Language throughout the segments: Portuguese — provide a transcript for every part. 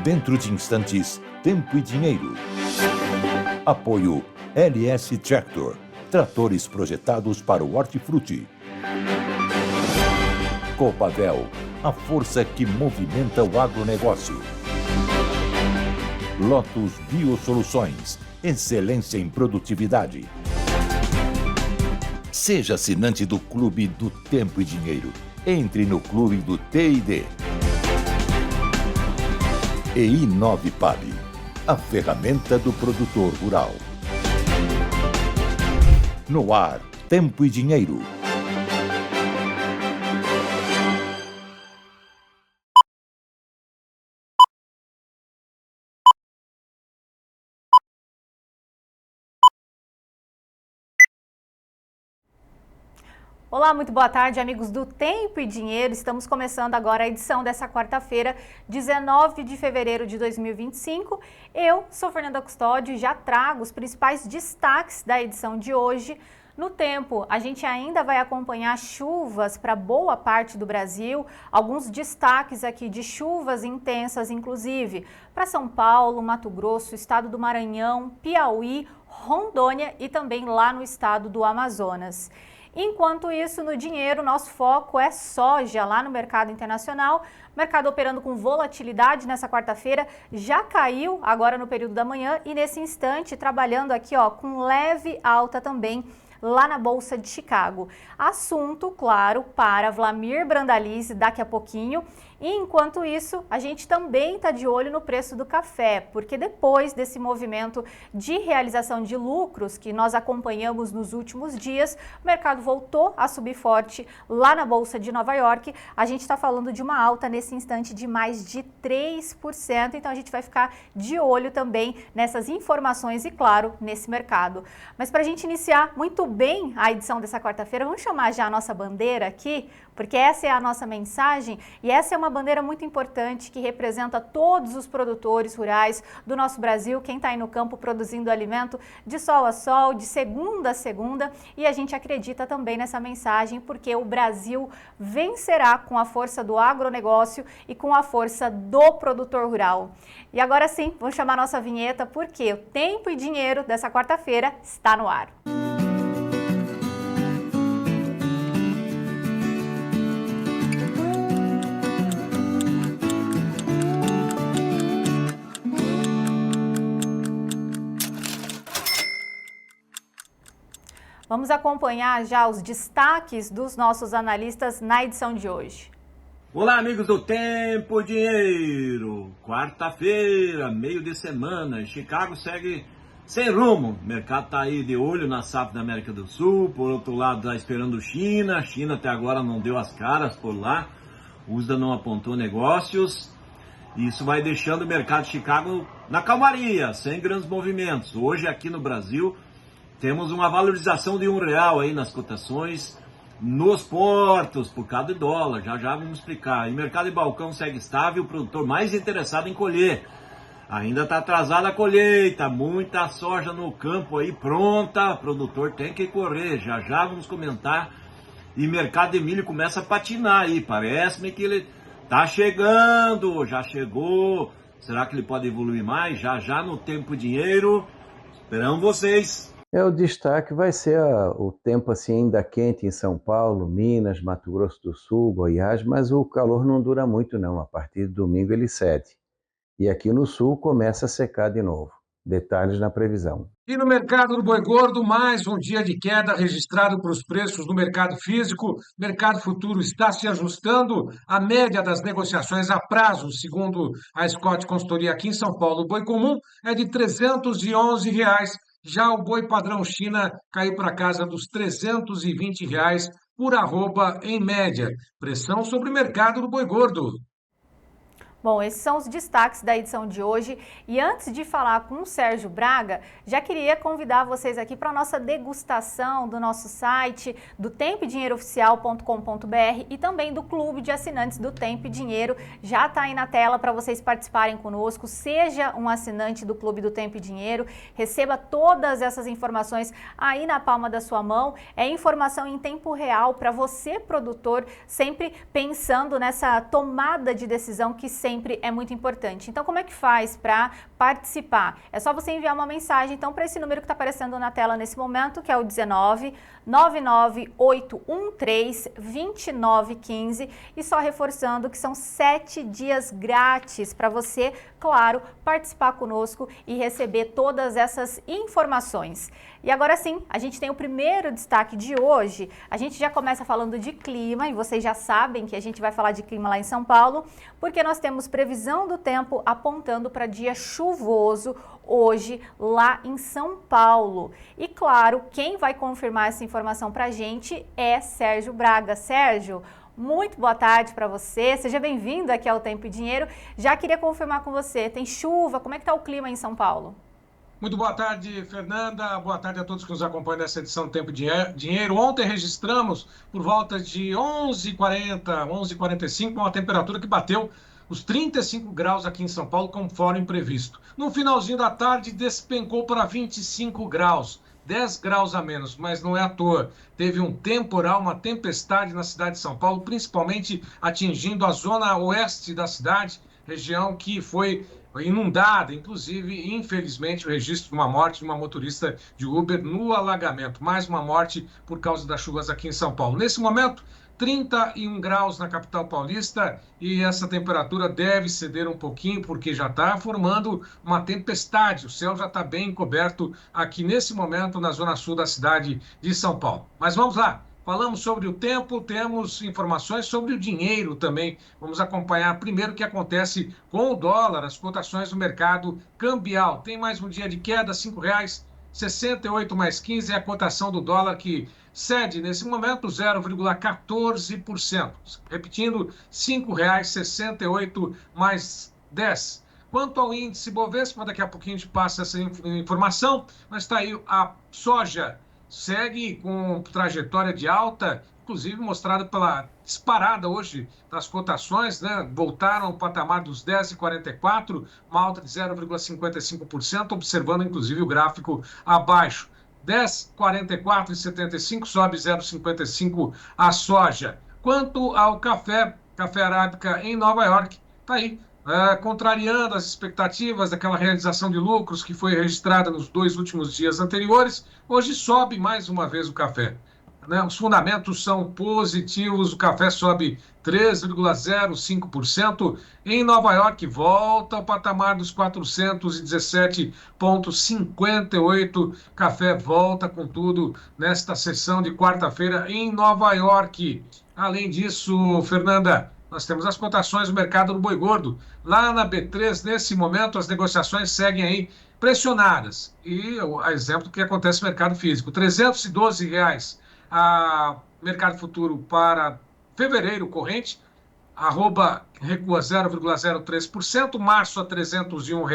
Dentro de instantes, Tempo e Dinheiro. Apoio LS Tractor. Tratores projetados para o hortifruti. Copavel, a força que movimenta o agronegócio. Lotus Biosoluções, excelência em produtividade. Seja assinante do Clube do Tempo e Dinheiro. Entre no Clube do T&D. E Inovipab, a ferramenta do produtor rural. No ar, Tempo e Dinheiro. Olá, muito boa tarde, amigos do Tempo e Dinheiro. Estamos começando agora a edição dessa quarta-feira, 19 de fevereiro de 2025. Eu sou Fernanda Custódio e já trago os principais destaques da edição de hoje. No tempo, a gente ainda vai acompanhar chuvas para boa parte do Brasil, alguns destaques aqui de chuvas intensas, inclusive, para São Paulo, Mato Grosso, estado do Maranhão, Piauí, Rondônia e também lá no estado do Amazonas. Enquanto isso, no dinheiro, nosso foco é soja lá no mercado internacional. Mercado operando com volatilidade nessa quarta-feira, já caiu agora no período da manhã e nesse instante trabalhando aqui com leve alta também lá na Bolsa de Chicago. Assunto, claro, para Vlamir Brandalize daqui a pouquinho. E enquanto isso, a gente também está de olho no preço do café, porque depois desse movimento de realização de lucros que nós acompanhamos nos últimos dias, o mercado voltou a subir forte lá na Bolsa de Nova York. A gente está falando de uma alta nesse instante de mais de 3%, então a gente vai ficar de olho também nessas informações e, claro, nesse mercado. Mas para a gente iniciar muito bem a edição dessa quarta-feira, vamos chamar já a nossa bandeira aqui, porque essa é a nossa mensagem e essa é uma bandeira muito importante que representa todos os produtores rurais do nosso Brasil, quem está aí no campo produzindo alimento de sol a sol, de segunda a segunda, e a gente acredita também nessa mensagem porque o Brasil vencerá com a força do agronegócio e com a força do produtor rural. E agora sim, vamos chamar a nossa vinheta porque o Tempo e Dinheiro dessa quarta-feira está no ar. Vamos acompanhar já os destaques dos nossos analistas na edição de hoje. Olá, amigos do Tempo e Dinheiro. Quarta-feira, meio de semana, Chicago segue sem rumo. O mercado está aí de olho na safra da América do Sul. Por outro lado, está esperando China. China até agora não deu as caras por lá. USDA não apontou negócios. Isso vai deixando o mercado de Chicago na calmaria, sem grandes movimentos. Hoje aqui no Brasil temos uma valorização de R$1 aí nas cotações, nos portos, por causa do dólar, já vamos explicar. E o mercado de balcão segue estável, o produtor mais interessado em colher. Ainda está atrasada a colheita, muita soja no campo aí pronta, o produtor tem que correr, já vamos comentar. E o mercado de milho começa a patinar aí, parece-me que ele está chegando, já chegou. Será que ele pode evoluir mais? Já no Tempo e Dinheiro, esperamos vocês. O destaque vai ser o tempo assim ainda quente em São Paulo, Minas, Mato Grosso do Sul, Goiás, mas o calor não dura muito não, a partir de domingo ele cede. E aqui no Sul começa a secar de novo. Detalhes na previsão. E no mercado do boi gordo, mais um dia de queda registrado para os preços no mercado físico. Mercado futuro está se ajustando. A média das negociações a prazo, segundo a Scott Consultoria aqui em São Paulo, o boi comum é de R$311. Já o boi padrão China caiu para casa dos R$320 por arroba em média. Pressão sobre o mercado do boi gordo. Bom, esses são os destaques da edição de hoje. E antes de falar com o Sérgio Braga, já queria convidar vocês aqui para a nossa degustação do nosso site, do tempodinheirooficial.com.br e também do Clube de Assinantes do Tempo e Dinheiro. Já está aí na tela para vocês participarem conosco. Seja um assinante do Clube do Tempo e Dinheiro, receba todas essas informações aí na palma da sua mão. É informação em tempo real para você, produtor, sempre pensando nessa tomada de decisão que sempre é muito importante. Então, como é que faz para participar? É só você enviar uma mensagem, então, para esse número que está aparecendo na tela nesse momento, que é o 19 99813 2915, e só reforçando que são 7 dias grátis para você, claro, participar conosco e receber todas essas informações. E agora sim, a gente tem o primeiro destaque de hoje. A gente já começa falando de clima e vocês já sabem que a gente vai falar de clima lá em São Paulo, porque nós temos previsão do tempo apontando para dia chuvoso hoje lá em São Paulo. E claro, quem vai confirmar essa informação para a gente é Sérgio Braga. Sérgio, muito boa tarde para você, seja bem-vindo aqui ao Tempo e Dinheiro. Já queria confirmar com você, tem chuva, como é que está o clima em São Paulo? Muito boa tarde, Fernanda. Boa tarde a todos que nos acompanham nessa edição do Tempo e Dinheiro. Ontem registramos por volta de 11h40, 11h45, uma temperatura que bateu os 35 graus aqui em São Paulo, conforme previsto. No finalzinho da tarde, despencou para 25 graus, 10 graus a menos, mas não é à toa. Teve um temporal, uma tempestade na cidade de São Paulo, principalmente atingindo a zona oeste da cidade, região que foi inundada, inclusive, infelizmente, o registro de uma morte de uma motorista de Uber no alagamento. Mais uma morte por causa das chuvas aqui em São Paulo. Nesse momento, 31 graus na capital paulista e essa temperatura deve ceder um pouquinho porque já está formando uma tempestade. O céu já está bem coberto aqui nesse momento na zona sul da cidade de São Paulo. Mas vamos lá. Falamos sobre o tempo, temos informações sobre o dinheiro também. Vamos acompanhar primeiro o que acontece com o dólar, as cotações do mercado cambial. Tem mais um dia de queda, R$ 5,68 mais 15 é a cotação do dólar que cede nesse momento 0,14%. Repetindo, R$ 5,68 mais 10. Quanto ao índice Bovespa, daqui a pouquinho a gente passa essa informação, mas está aí a soja. Segue com trajetória de alta, inclusive mostrada pela disparada hoje das cotações, né? Voltaram ao patamar dos 10,44, uma alta de 0,55%, observando inclusive o gráfico abaixo. 10,44,75, sobe 0,55 a soja. Quanto ao café arábica em Nova York, está aí. Contrariando as expectativas daquela realização de lucros que foi registrada nos 2 últimos dias anteriores, hoje sobe mais uma vez o café. Os fundamentos são positivos, o café sobe 3,05%. Em Nova York, volta ao patamar dos 417,58. Café volta com tudo nesta sessão de quarta-feira em Nova York. Além disso, Fernanda, nós temos as cotações do mercado do boi gordo. Lá na B3, nesse momento, as negociações seguem aí pressionadas. E o exemplo do que acontece no mercado físico. R$ 312 a mercado futuro para fevereiro corrente, arroba recua 0,03%, março a R$ 301,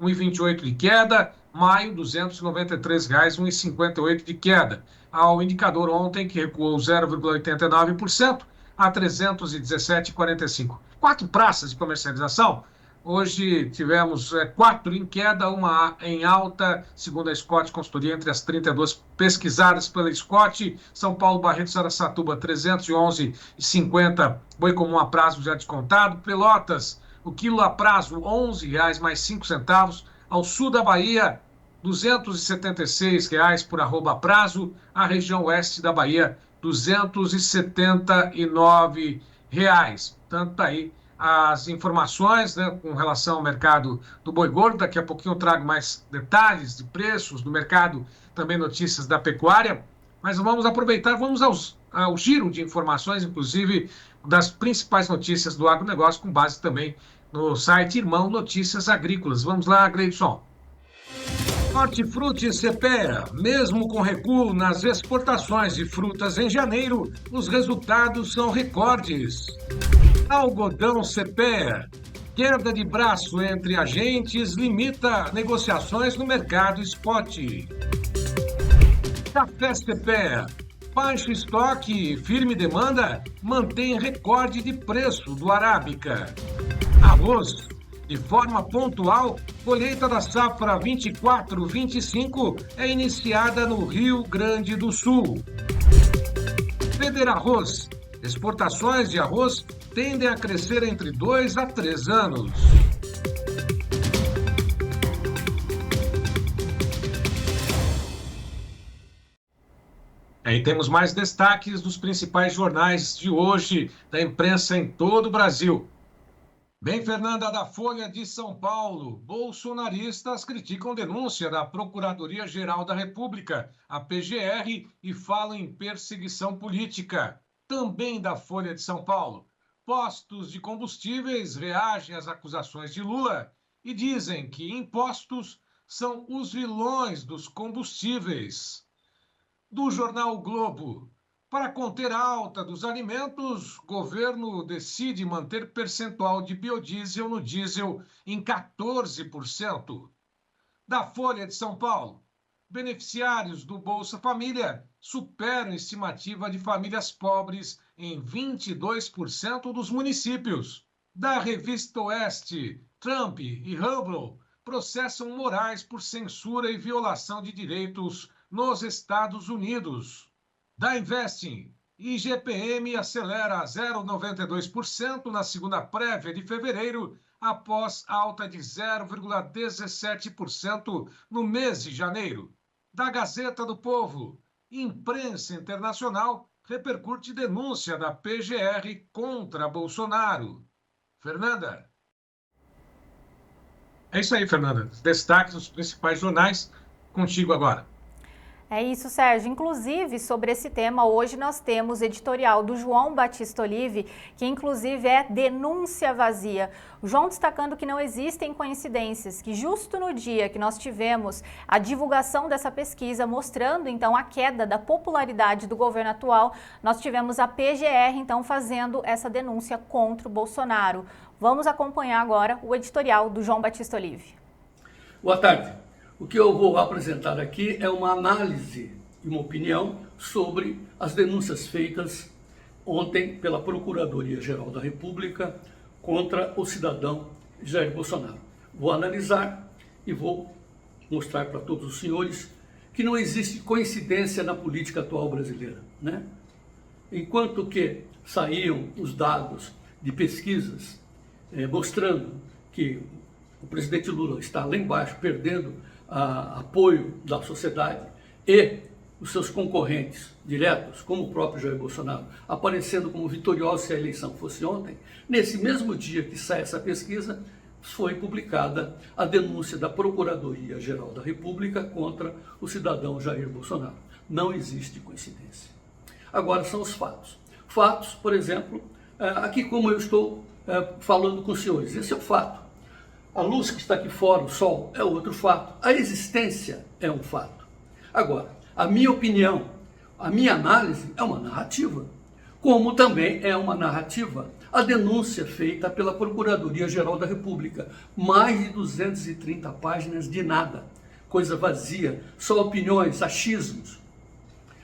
1,28 de queda, maio R$ 293, 1,58 de queda. Ao indicador ontem, que recuou 0,89%, a 317,45. 4 praças de comercialização. Hoje tivemos 4 em queda, uma em alta, segundo a Scott Consultoria, entre as 32 pesquisadas pela Scott. São Paulo, Barreto, Araçatuba, 311,50, boi comum a prazo já descontado. Pelotas, o quilo a prazo, R$ 11,00 mais 5 centavos. Ao sul da Bahia, R$ 276,00 por arroba prazo. A região oeste da Bahia, R$ 279,00. Portanto, tá aí as informações, né, com relação ao mercado do boi gordo. Daqui a pouquinho eu trago mais detalhes de preços do mercado, também notícias da pecuária. Mas vamos aproveitar, vamos ao giro de informações, inclusive das principais notícias do agronegócio, com base também no site Irmão Notícias Agrícolas. Vamos lá, Gleidson. Hortifruti CPEA, mesmo com recuo nas exportações de frutas em janeiro, os resultados são recordes. Algodão CPEA, Queda de braço entre agentes limita negociações no mercado spot. Café CPEA. Baixo estoque e firme demanda mantém recorde de preço do Arábica. Arroz. De forma pontual, colheita da safra 24-25 é iniciada no Rio Grande do Sul. Federarroz. Exportações de arroz tendem a crescer entre 2 a 3 anos. Aí temos mais destaques dos principais jornais de hoje, da imprensa em todo o Brasil. Bem, Fernanda, da Folha de São Paulo, bolsonaristas criticam denúncia da Procuradoria-Geral da República, a PGR, e falam em perseguição política. Também da Folha de São Paulo, postos de combustíveis reagem às acusações de Lula e dizem que impostos são os vilões dos combustíveis. Do jornal o Globo, para conter a alta dos alimentos, governo decide manter percentual de biodiesel no diesel em 14%. Da Folha de São Paulo, beneficiários do Bolsa Família superam estimativa de famílias pobres em 22% dos municípios. Da Revista Oeste, Trump e Hubble processam Moraes por censura e violação de direitos nos Estados Unidos. Da Investing, IGPM acelera a 0,92% na segunda prévia de fevereiro, após alta de 0,17% no mês de janeiro. Da Gazeta do Povo, imprensa internacional repercute denúncia da PGR contra Bolsonaro. Fernanda. É isso aí, Fernanda. Destaques dos principais jornais. Contigo agora. É isso, Sérgio. Inclusive, sobre esse tema, hoje nós temos editorial do João Batista Olive, que inclusive é denúncia vazia. O João destacando que não existem coincidências, que justo no dia que nós tivemos a divulgação dessa pesquisa, mostrando então a queda da popularidade do governo atual, nós tivemos a PGR então fazendo essa denúncia contra o Bolsonaro. Vamos acompanhar agora o editorial do João Batista Olive. Boa tarde. O que eu vou apresentar aqui é uma análise e uma opinião sobre as denúncias feitas ontem pela Procuradoria-Geral da República contra o cidadão Jair Bolsonaro. Vou analisar e vou mostrar para todos os senhores que não existe coincidência na política atual brasileira, né? Enquanto que saíam os dados de pesquisas mostrando que o presidente Lula está lá embaixo perdendo apoio da sociedade e os seus concorrentes diretos, como o próprio Jair Bolsonaro, aparecendo como vitoriosos se a eleição fosse ontem, nesse mesmo dia que sai essa pesquisa, foi publicada a denúncia da Procuradoria-Geral da República contra o cidadão Jair Bolsonaro. Não existe coincidência. Agora são os fatos. Fatos, por exemplo, aqui como eu estou falando com os senhores, esse é o fato. A luz que está aqui fora, o sol, é outro fato. A existência é um fato. Agora, a minha opinião, a minha análise é uma narrativa, como também é uma narrativa a denúncia feita pela Procuradoria-Geral da República. Mais de 230 páginas de nada, coisa vazia, só opiniões, achismos.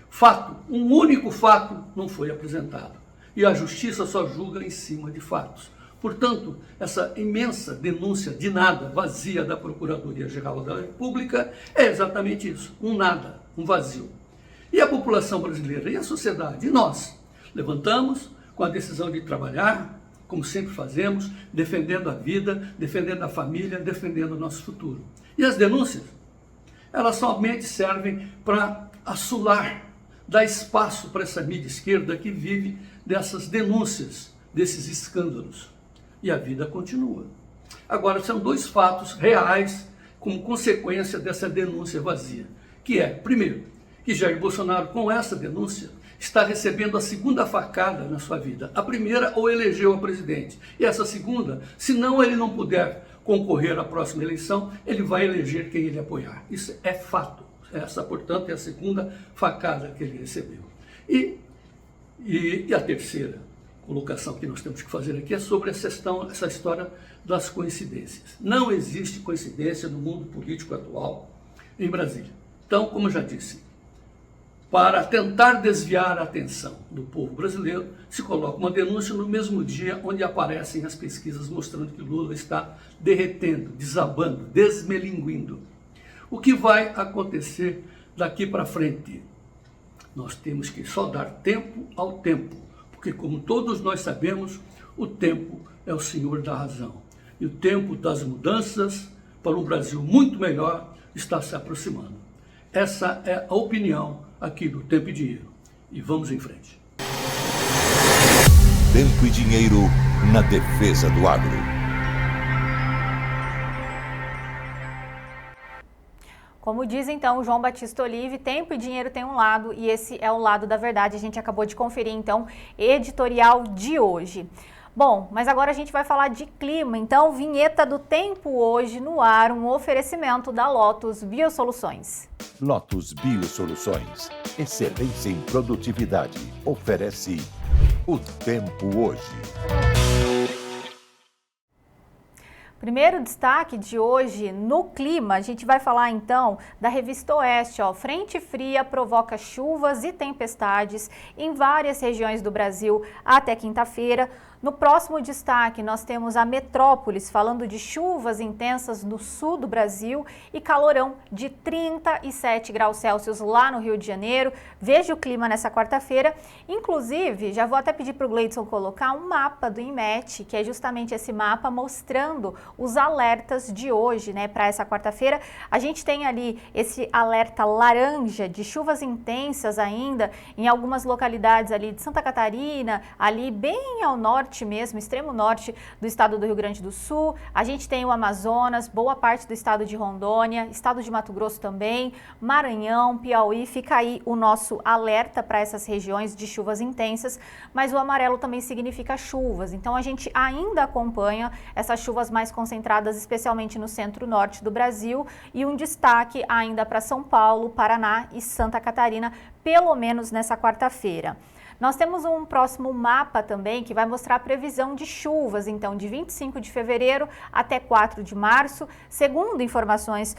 Fato, um único fato não foi apresentado. E a justiça só julga em cima de fatos. Portanto, essa imensa denúncia de nada, vazia da Procuradoria-Geral da República é exatamente isso, um nada, um vazio. E a população brasileira, e a sociedade, e nós, levantamos com a decisão de trabalhar, como sempre fazemos, defendendo a vida, defendendo a família, defendendo o nosso futuro. E as denúncias, elas somente servem para assolar, dar espaço para essa mídia esquerda que vive dessas denúncias, desses escândalos. E a vida continua. Agora, são dois fatos reais como consequência dessa denúncia vazia, que é, primeiro, que Jair Bolsonaro, com essa denúncia, está recebendo a segunda facada na sua vida. A primeira o elegeu a presidente, e essa segunda, se não ele não puder concorrer à próxima eleição, ele vai eleger quem ele apoiar. Isso é fato. Essa, portanto, é a segunda facada que ele recebeu. E a terceira colocação que nós temos que fazer aqui é sobre essa história das coincidências. Não existe coincidência no mundo político atual em Brasília. Então, como eu já disse, para tentar desviar a atenção do povo brasileiro, se coloca uma denúncia no mesmo dia onde aparecem as pesquisas mostrando que Lula está derretendo, desabando, desmelinguindo. O que vai acontecer daqui para frente? Nós temos que só dar tempo ao tempo, porque como todos nós sabemos, o tempo é o senhor da razão. E o tempo das mudanças para um Brasil muito melhor está se aproximando. Essa é a opinião aqui do Tempo e Dinheiro. E vamos em frente. Tempo e Dinheiro na defesa do agro. Como diz então o João Batista Olive, tempo e dinheiro tem um lado e esse é o lado da verdade. A gente acabou de conferir então editorial de hoje. Bom, mas agora a gente vai falar de clima, então vinheta do tempo hoje no ar, um oferecimento da Lotus Biosoluções. Lotus Biosoluções, excelência em produtividade, oferece o tempo hoje. Primeiro destaque de hoje no clima, a gente vai falar então da Revista Oeste. Frente fria provoca chuvas e tempestades em várias regiões do Brasil até quinta-feira. No próximo destaque, nós temos a Metrópolis falando de chuvas intensas no sul do Brasil e calorão de 37 graus Celsius lá no Rio de Janeiro. Veja o clima nessa quarta-feira. Inclusive, já vou até pedir para o Gleidson colocar um mapa do INMET, que é justamente esse mapa mostrando os alertas de hoje, né, para essa quarta-feira. A gente tem ali esse alerta laranja de chuvas intensas ainda em algumas localidades ali de Santa Catarina, ali bem ao norte mesmo, extremo norte do estado do Rio Grande do Sul. A gente tem o Amazonas, boa parte do estado de Rondônia, estado de Mato Grosso também, Maranhão, Piauí. Fica aí o nosso alerta para essas regiões de chuvas intensas, mas o amarelo também significa chuvas. Então a gente ainda acompanha essas chuvas mais concentradas, especialmente no centro-norte do Brasil, e um destaque ainda para São Paulo, Paraná e Santa Catarina, pelo menos nessa quarta-feira. Nós temos um próximo mapa também que vai mostrar a previsão de chuvas, então de 25 de fevereiro até 4 de março. Segundo informações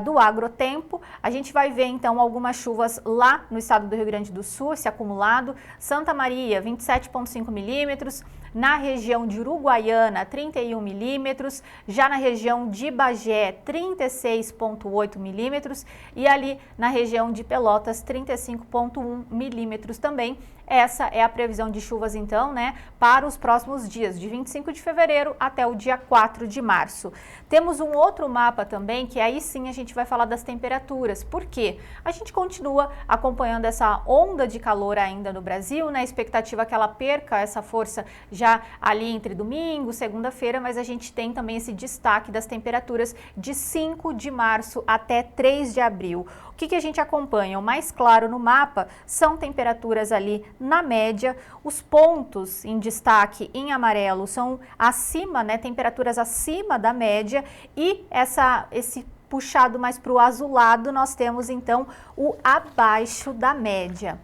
do Agrotempo, a gente vai ver então algumas chuvas lá no estado do Rio Grande do Sul, esse acumulado. Santa Maria, 27,5 milímetros. Na região de Uruguaiana, 31 milímetros, já na região de Bagé, 36,8 milímetros e ali na região de Pelotas, 35,1 milímetros também. Essa é a previsão de chuvas, então, né, para os próximos dias, de 25 de fevereiro até o dia 4 de março. Temos um outro mapa também, que aí sim a gente vai falar das temperaturas. Por quê? A gente continua acompanhando essa onda de calor ainda no Brasil, né, a expectativa é que ela perca essa força já ali entre domingo, segunda-feira, mas a gente tem também esse destaque das temperaturas de 5 de março até 3 de abril. O que a gente acompanha? O mais claro no mapa são temperaturas ali na média. Os pontos em destaque em amarelo são acima, né, temperaturas acima da média, e esse puxado mais para o azulado nós temos então o abaixo da média.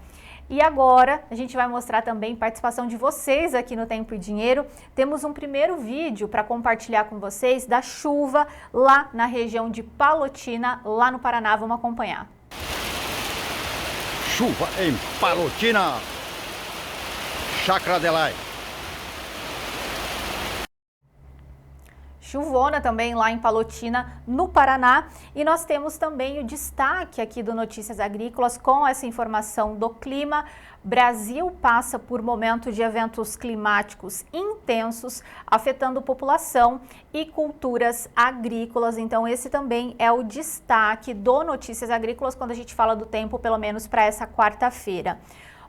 E agora a gente vai mostrar também participação de vocês aqui no Tempo e Dinheiro. Temos um primeiro vídeo para compartilhar com vocês da chuva lá na região de Palotina, lá no Paraná. Vamos acompanhar. Chuva em Palotina, Chácara Delay. Chuvona também lá em Palotina, no Paraná. E nós temos também o destaque aqui do Notícias Agrícolas com essa informação do clima. Brasil passa por momento de eventos climáticos intensos, afetando população e culturas agrícolas. Então esse também é o destaque do Notícias Agrícolas quando a gente fala do tempo, pelo menos para essa quarta-feira.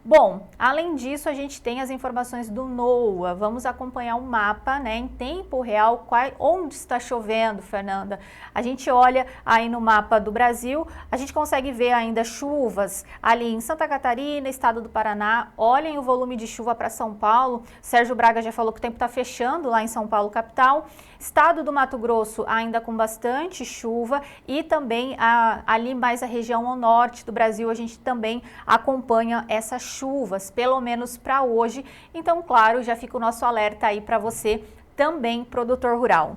Bom, além disso, a gente tem as informações do NOAA. Vamos acompanhar o mapa, né, em tempo real, onde está chovendo, Fernanda. A gente olha aí no mapa do Brasil, a gente consegue ver ainda chuvas ali em Santa Catarina, estado do Paraná. Olhem o volume de chuva para São Paulo. Sérgio Braga já falou que o tempo está fechando lá em São Paulo, capital. Estado do Mato Grosso ainda com bastante chuva e também ali mais a região ao norte do Brasil a gente também acompanha essa chuvas, pelo menos para hoje. Então, claro, já fica o nosso alerta aí para você também, produtor rural.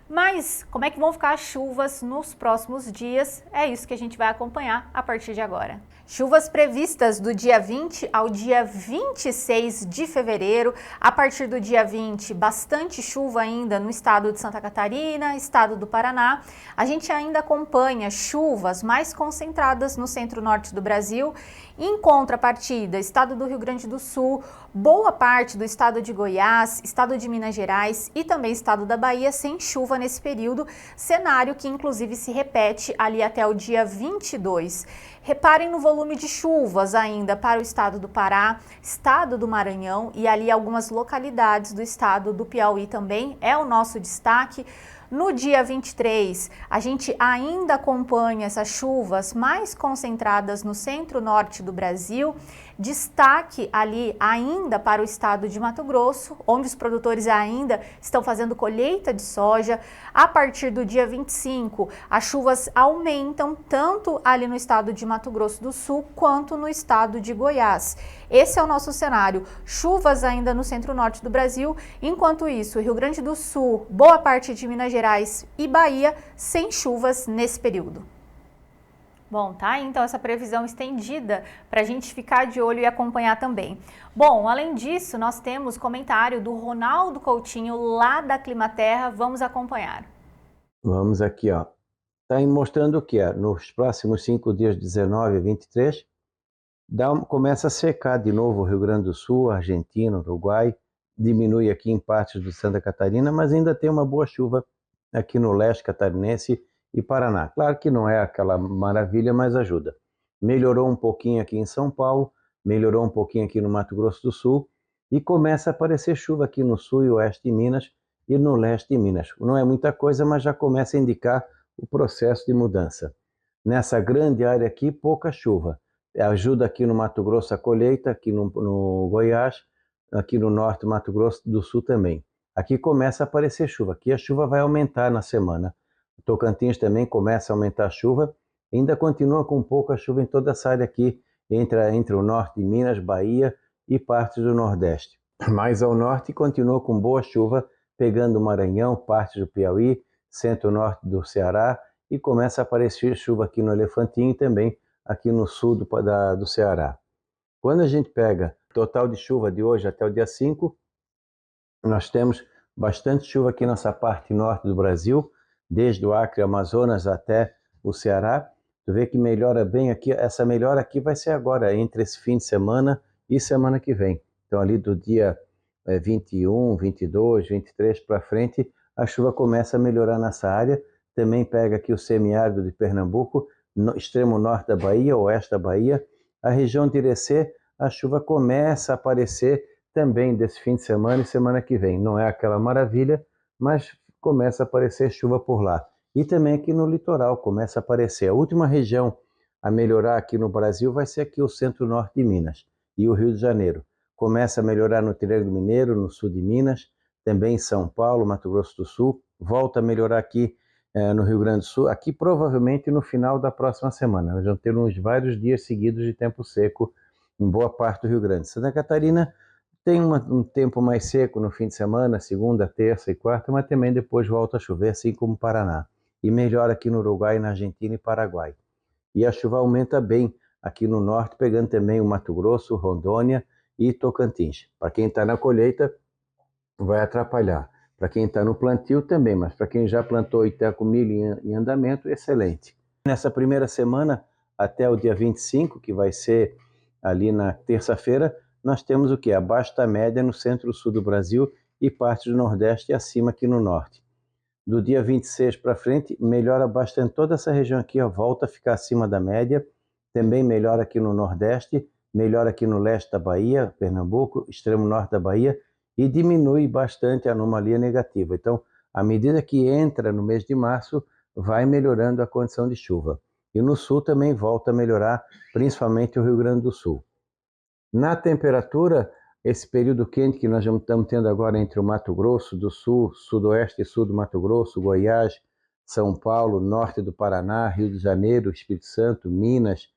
Mas como é que vão ficar as chuvas nos próximos dias? É isso que a gente vai acompanhar a partir de agora. Chuvas previstas do dia 20 ao dia 26 de fevereiro. A partir do dia 20, bastante chuva ainda no estado de Santa Catarina, estado do Paraná. A gente ainda acompanha chuvas mais concentradas no centro-norte do Brasil. Em contrapartida, estado do Rio Grande do Sul, boa parte do estado de Goiás, estado de Minas Gerais e também estado da Bahia sem chuva nesse período, cenário que inclusive se repete ali até o dia 22. Reparem no volume de chuvas ainda para o estado do Pará, estado do Maranhão e ali algumas localidades do estado do Piauí também é o nosso destaque. No dia 23, a gente ainda acompanha essas chuvas mais concentradas no centro-norte do Brasil. Destaque ali ainda para o estado de Mato Grosso, onde os produtores ainda estão fazendo colheita de soja. A partir do dia 25, as chuvas aumentam tanto ali no estado de Mato Grosso do Sul quanto no estado de Goiás. Esse é o nosso cenário. Chuvas ainda no centro-norte do Brasil. Enquanto isso, Rio Grande do Sul, boa parte de Minas Gerais e Bahia sem chuvas nesse período. Bom, tá? Então essa previsão estendida para a gente ficar de olho e acompanhar também. Bom, além disso, nós temos comentário do Ronaldo Coutinho lá da Climaterra. Vamos acompanhar. Vamos aqui, ó. Está mostrando o que? Nos próximos 5 dias, 19 e 23, começa a secar de novo o Rio Grande do Sul, Argentina, Uruguai, diminui aqui em partes do Santa Catarina, mas ainda tem uma boa chuva aqui no leste catarinense e Paraná. Claro que não é aquela maravilha, mas ajuda. Melhorou um pouquinho aqui em São Paulo, melhorou um pouquinho aqui no Mato Grosso do Sul e começa a aparecer chuva aqui no sul e oeste de Minas e no leste de Minas. Não é muita coisa, mas já começa a indicar o processo de mudança. Nessa grande área aqui, pouca chuva. Ajuda aqui no Mato Grosso a colheita, aqui no Goiás, aqui no norte do Mato Grosso do Sul também. Aqui começa a aparecer chuva, aqui a chuva vai aumentar na semana. O Tocantins também começa a aumentar a chuva, ainda continua com pouca chuva em toda essa área aqui, entre o norte de Minas, Bahia e partes do Nordeste. Mais ao norte continua com boa chuva, pegando o Maranhão, partes do Piauí, centro-norte do Ceará, e começa a aparecer chuva aqui no Elefantinho e também aqui no sul do Ceará. Quando a gente pega o total de chuva de hoje até o dia 5, nós temos bastante chuva aqui nessa parte norte do Brasil, desde o Acre, Amazonas até o Ceará. Tu vê que melhora bem aqui, essa melhora aqui vai ser agora, entre esse fim de semana e semana que vem. Então ali do dia 21, 22, 23 para frente, a chuva começa a melhorar nessa área. Também pega aqui o semiárido de Pernambuco, no extremo norte da Bahia, oeste da Bahia. A região de Irecê, a chuva começa a aparecer também desse fim de semana e semana que vem. Não é aquela maravilha, mas começa a aparecer chuva por lá. E também aqui no litoral começa a aparecer. A última região a melhorar aqui no Brasil vai ser aqui o centro-norte de Minas e o Rio de Janeiro. Começa a melhorar no Triângulo Mineiro, no sul de Minas, também em São Paulo, Mato Grosso do Sul. Volta a melhorar aqui no Rio Grande do Sul, aqui provavelmente no final da próxima semana. Nós vamos ter vários dias seguidos de tempo seco em boa parte do Rio Grande. Santa Catarina tem um tempo mais seco no fim de semana, segunda, terça e quarta, mas também depois volta a chover, assim como o Paraná. E melhora aqui no Uruguai, na Argentina e Paraguai. E a chuva aumenta bem aqui no norte, pegando também o Mato Grosso, Rondônia e Tocantins. Para quem está na colheita, vai atrapalhar. Para quem está no plantio também, mas para quem já plantou e está com milho em andamento, excelente. Nessa primeira semana, até o dia 25, que vai ser ali na terça-feira, nós temos o que? Abaixo da média no centro-sul do Brasil e parte do Nordeste e acima aqui no Norte. Do dia 26 para frente, melhora bastante toda essa região aqui, volta a ficar acima da média, também melhora aqui no Nordeste, melhora aqui no leste da Bahia, Pernambuco, extremo norte da Bahia, e diminui bastante a anomalia negativa. Então, à medida que entra no mês de março, vai melhorando a condição de chuva. E no sul também volta a melhorar, principalmente o Rio Grande do Sul. Na temperatura, esse período quente que nós estamos tendo agora entre o Mato Grosso do Sul, sudoeste e sul do Mato Grosso, Goiás, São Paulo, norte do Paraná, Rio de Janeiro, Espírito Santo, Minas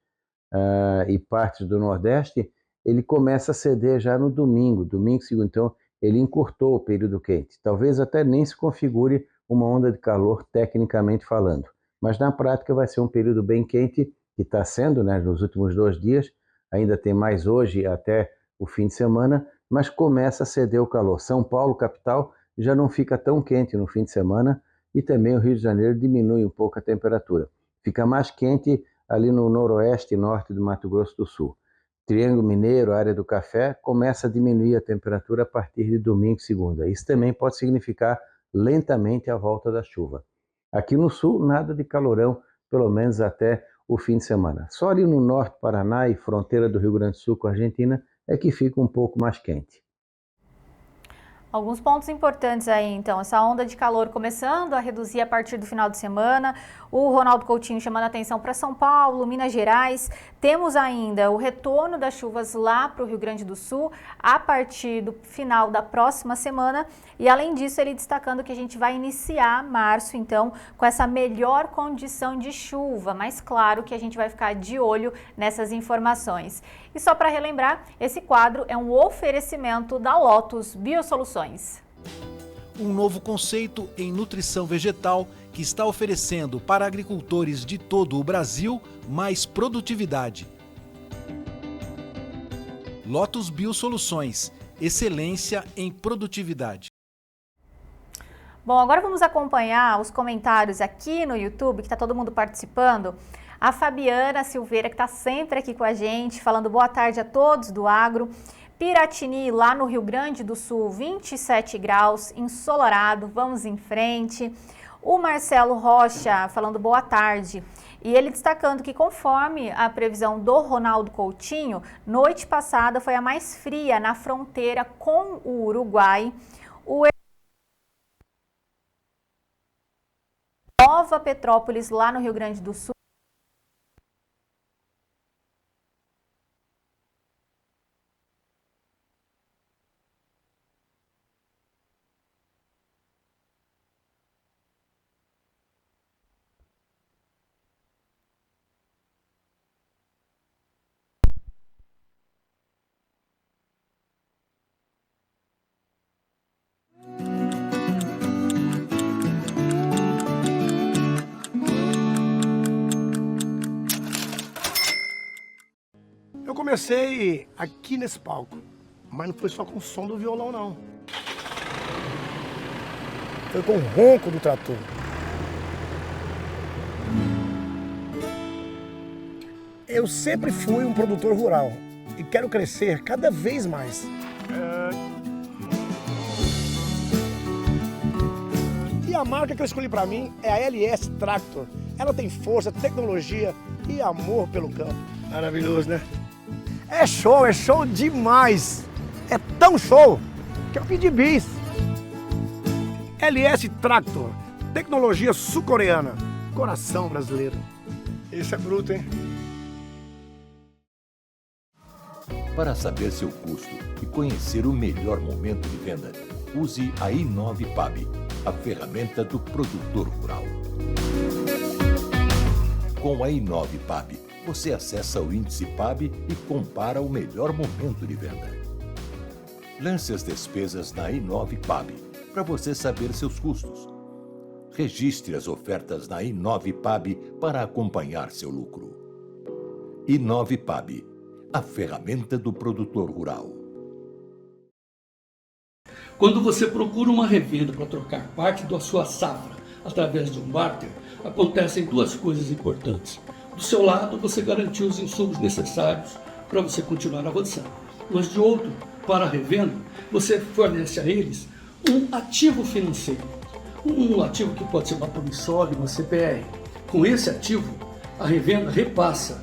e partes do Nordeste, ele começa a ceder já no domingo, segundo. Então, ele encurtou o período quente. Talvez até nem se configure uma onda de calor tecnicamente falando. Mas na prática vai ser um período bem quente, que está sendo, né, nos últimos 2 dias. Ainda tem mais hoje até o fim de semana, mas começa a ceder o calor. São Paulo, capital, já não fica tão quente no fim de semana e também o Rio de Janeiro diminui um pouco a temperatura. Fica mais quente ali no noroeste e norte do Mato Grosso do Sul. Triângulo Mineiro, área do café, começa a diminuir a temperatura a partir de domingo e segunda. Isso também pode significar lentamente a volta da chuva. Aqui no sul, nada de calorão, pelo menos até o fim de semana. Só ali no norte do Paraná e fronteira do Rio Grande do Sul com a Argentina é que fica um pouco mais quente. Alguns pontos importantes aí, então, essa onda de calor começando a reduzir a partir do final de semana, o Ronaldo Coutinho chamando a atenção para São Paulo, Minas Gerais, temos ainda o retorno das chuvas lá para o Rio Grande do Sul a partir do final da próxima semana e além disso ele destacando que a gente vai iniciar março, então, com essa melhor condição de chuva, mas claro que a gente vai ficar de olho nessas informações. E só para relembrar, esse quadro é um oferecimento da Lotus Biosoluções. Um novo conceito em nutrição vegetal que está oferecendo para agricultores de todo o Brasil mais produtividade. Lotus Biosoluções, excelência em produtividade. Bom, agora vamos acompanhar os comentários aqui no YouTube, que está todo mundo participando. A Fabiana Silveira, que está sempre aqui com a gente, falando boa tarde a todos do agro. Piratini, lá no Rio Grande do Sul, 27 graus, ensolarado, vamos em frente. O Marcelo Rocha, falando boa tarde. E ele destacando que conforme a previsão do Ronaldo Coutinho, noite passada foi a mais fria na fronteira com o Uruguai. Nova Petrópolis, lá no Rio Grande do Sul. Eu comecei aqui nesse palco, mas não foi só com o som do violão, não. Foi com o ronco do trator. Eu sempre fui um produtor rural e quero crescer cada vez mais. E a marca que eu escolhi para mim é a LS Tractor. Ela tem força, tecnologia e amor pelo campo. Maravilhoso, né? É show demais! É tão show que eu pedi bis. LS Tractor, tecnologia sul-coreana, coração brasileiro. Esse é bruto, hein? Para saber seu custo e conhecer o melhor momento de venda, use a i9PAB, a ferramenta do produtor rural. Com a i9PAB, você acessa o índice PAB e compara o melhor momento de venda. Lance as despesas na i9PAB para você saber seus custos. Registre as ofertas na i9PAB para acompanhar seu lucro. i9PAB, a ferramenta do produtor rural. Quando você procura uma revenda para trocar parte da sua safra através de um barter, acontecem duas coisas importantes. Do seu lado, você garantiu os insumos necessários para você continuar avançando. Mas de outro, para a revenda, você fornece a eles um ativo financeiro. Um ativo que pode ser uma promissória, uma CPR. Com esse ativo, a revenda repassa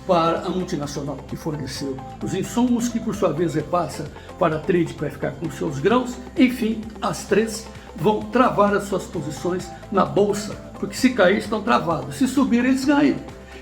para a multinacional que forneceu os insumos, que por sua vez repassa para a trade para ficar com seus grãos. Enfim, as três vão travar as suas posições na bolsa, porque se cair estão travados, se subir eles ganham.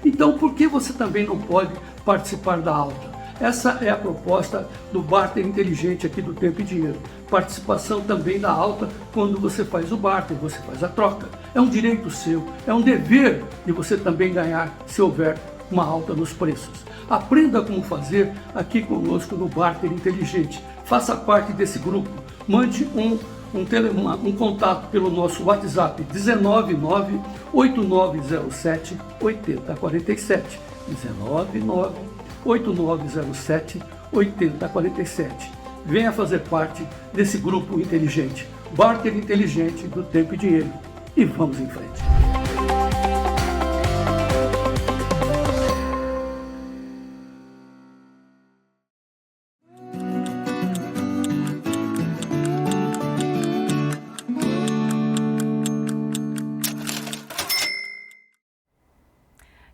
Então por que você também não pode participar da alta? Essa é a proposta do barter inteligente aqui do Tempo e Dinheiro. Participação também da alta quando você faz o barter, você faz a troca. É um direito seu, é um dever de você também ganhar se houver uma alta nos preços. Aprenda como fazer aqui conosco no Barter Inteligente. Faça parte desse grupo. Mande um contato pelo nosso WhatsApp 199-8907-8047. 199-8907-8047. Venha fazer parte desse grupo inteligente, Barter Inteligente do Tempo e Dinheiro. E vamos em frente.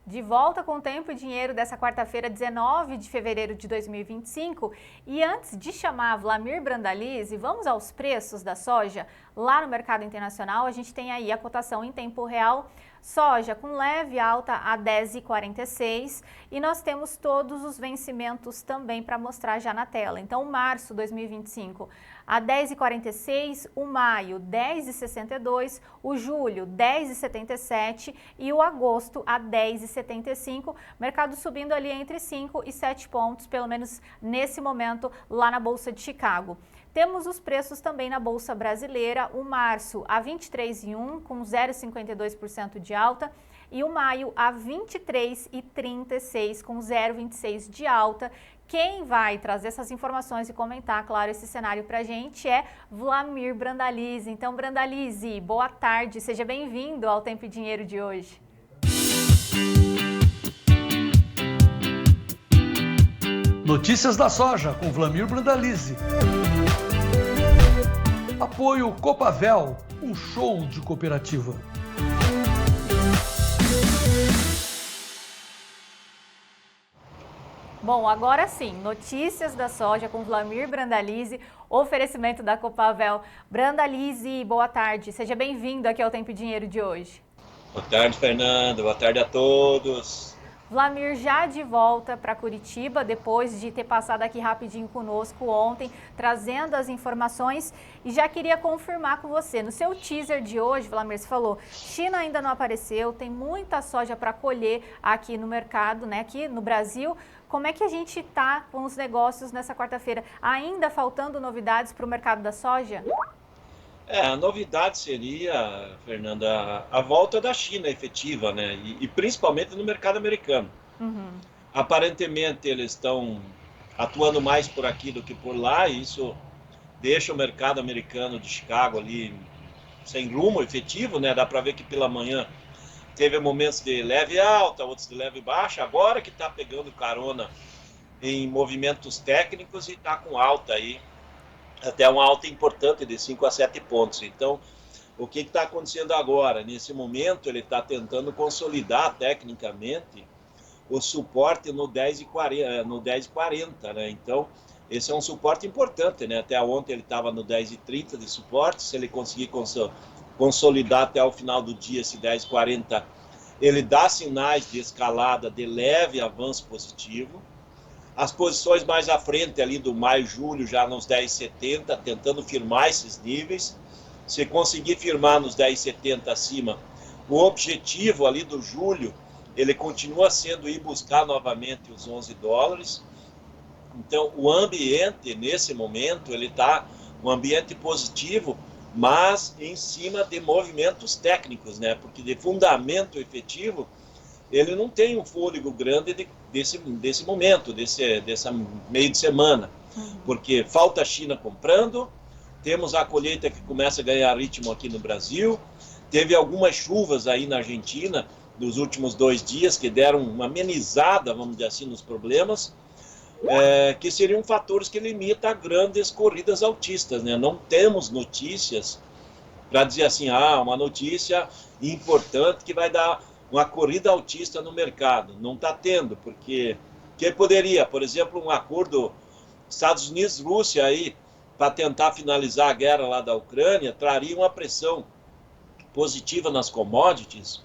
De volta com o Tempo e Dinheiro dessa quarta-feira, 19 de fevereiro de 2025. E antes de chamar Vlamir Brandalize, vamos aos preços da soja. Lá no mercado internacional, a gente tem aí a cotação em tempo real. Soja com leve alta a 10,46 e nós temos todos os vencimentos também para mostrar já na tela. Então, março 2025 a 10,46, o maio 10,62, o julho 10,77 e o agosto a 10,75. Mercado subindo ali entre 5 e 7 pontos, pelo menos nesse momento, lá na Bolsa de Chicago. Temos os preços também na Bolsa Brasileira, o março a 23,1 com 0,52% de alta e o maio a 23,36 com 0,26 de alta. Quem vai trazer essas informações e comentar, claro, esse cenário para a gente é Vlamir Brandalize. Então, Brandalize, boa tarde, seja bem-vindo ao Tempo e Dinheiro de hoje. Notícias da soja com Vlamir Brandalize. Apoio Copavel, um show de cooperativa. Bom, agora sim, notícias da soja com Vlamir Brandalize, oferecimento da Copavel. Brandalize, boa tarde, seja bem-vindo aqui ao Tempo e Dinheiro de hoje. Boa tarde, Fernando, boa tarde a todos. Vlamir já de volta para Curitiba, depois de ter passado aqui rapidinho conosco ontem, trazendo as informações. E já queria confirmar com você, no seu teaser de hoje, Vlamir, você falou, China ainda não apareceu, tem muita soja para colher aqui no mercado, né, aqui no Brasil. Como é que a gente está com os negócios nessa quarta-feira? Ainda faltando novidades para o mercado da soja? A novidade seria, Fernanda, a volta da China efetiva, né? E principalmente no mercado americano. Aparentemente eles estão atuando mais por aqui do que por lá, e isso deixa o mercado americano de Chicago ali sem rumo efetivo, né? Dá para ver que pela manhã teve momentos de leve alta, outros de leve baixa, agora que está pegando carona em movimentos técnicos e está com alta aí, até uma alta importante de 5 a 7 pontos. Então, o que está acontecendo agora? Nesse momento, ele está tentando consolidar tecnicamente o suporte no 10,40, né? Então, esse é um suporte importante, né? Até ontem ele estava no 10,30 de suporte. Se ele conseguir consolidar até o final do dia esse 10,40, ele dá sinais de escalada de leve avanço positivo. As posições mais à frente ali do maio, julho, já nos 10,70, tentando firmar esses níveis. Se conseguir firmar nos 10,70 acima, o objetivo ali do julho, ele continua sendo ir buscar novamente os 11 dólares. Então, o ambiente, nesse momento, ele está um ambiente positivo, mas em cima de movimentos técnicos, né? Porque de fundamento efetivo, ele não tem um fôlego grande desse momento, dessa meio de semana, porque falta a China comprando, temos a colheita que começa a ganhar ritmo aqui no Brasil, teve algumas chuvas aí na Argentina nos últimos 2 dias que deram uma amenizada, vamos dizer assim, nos problemas, que seriam fatores que limitam grandes corridas altistas, né? Não temos notícias para dizer assim, uma notícia importante que vai dar uma corrida altista no mercado. Não está tendo, porque que poderia, por exemplo, um acordo Estados Unidos-Rússia aí para tentar finalizar a guerra lá da Ucrânia, traria uma pressão positiva nas commodities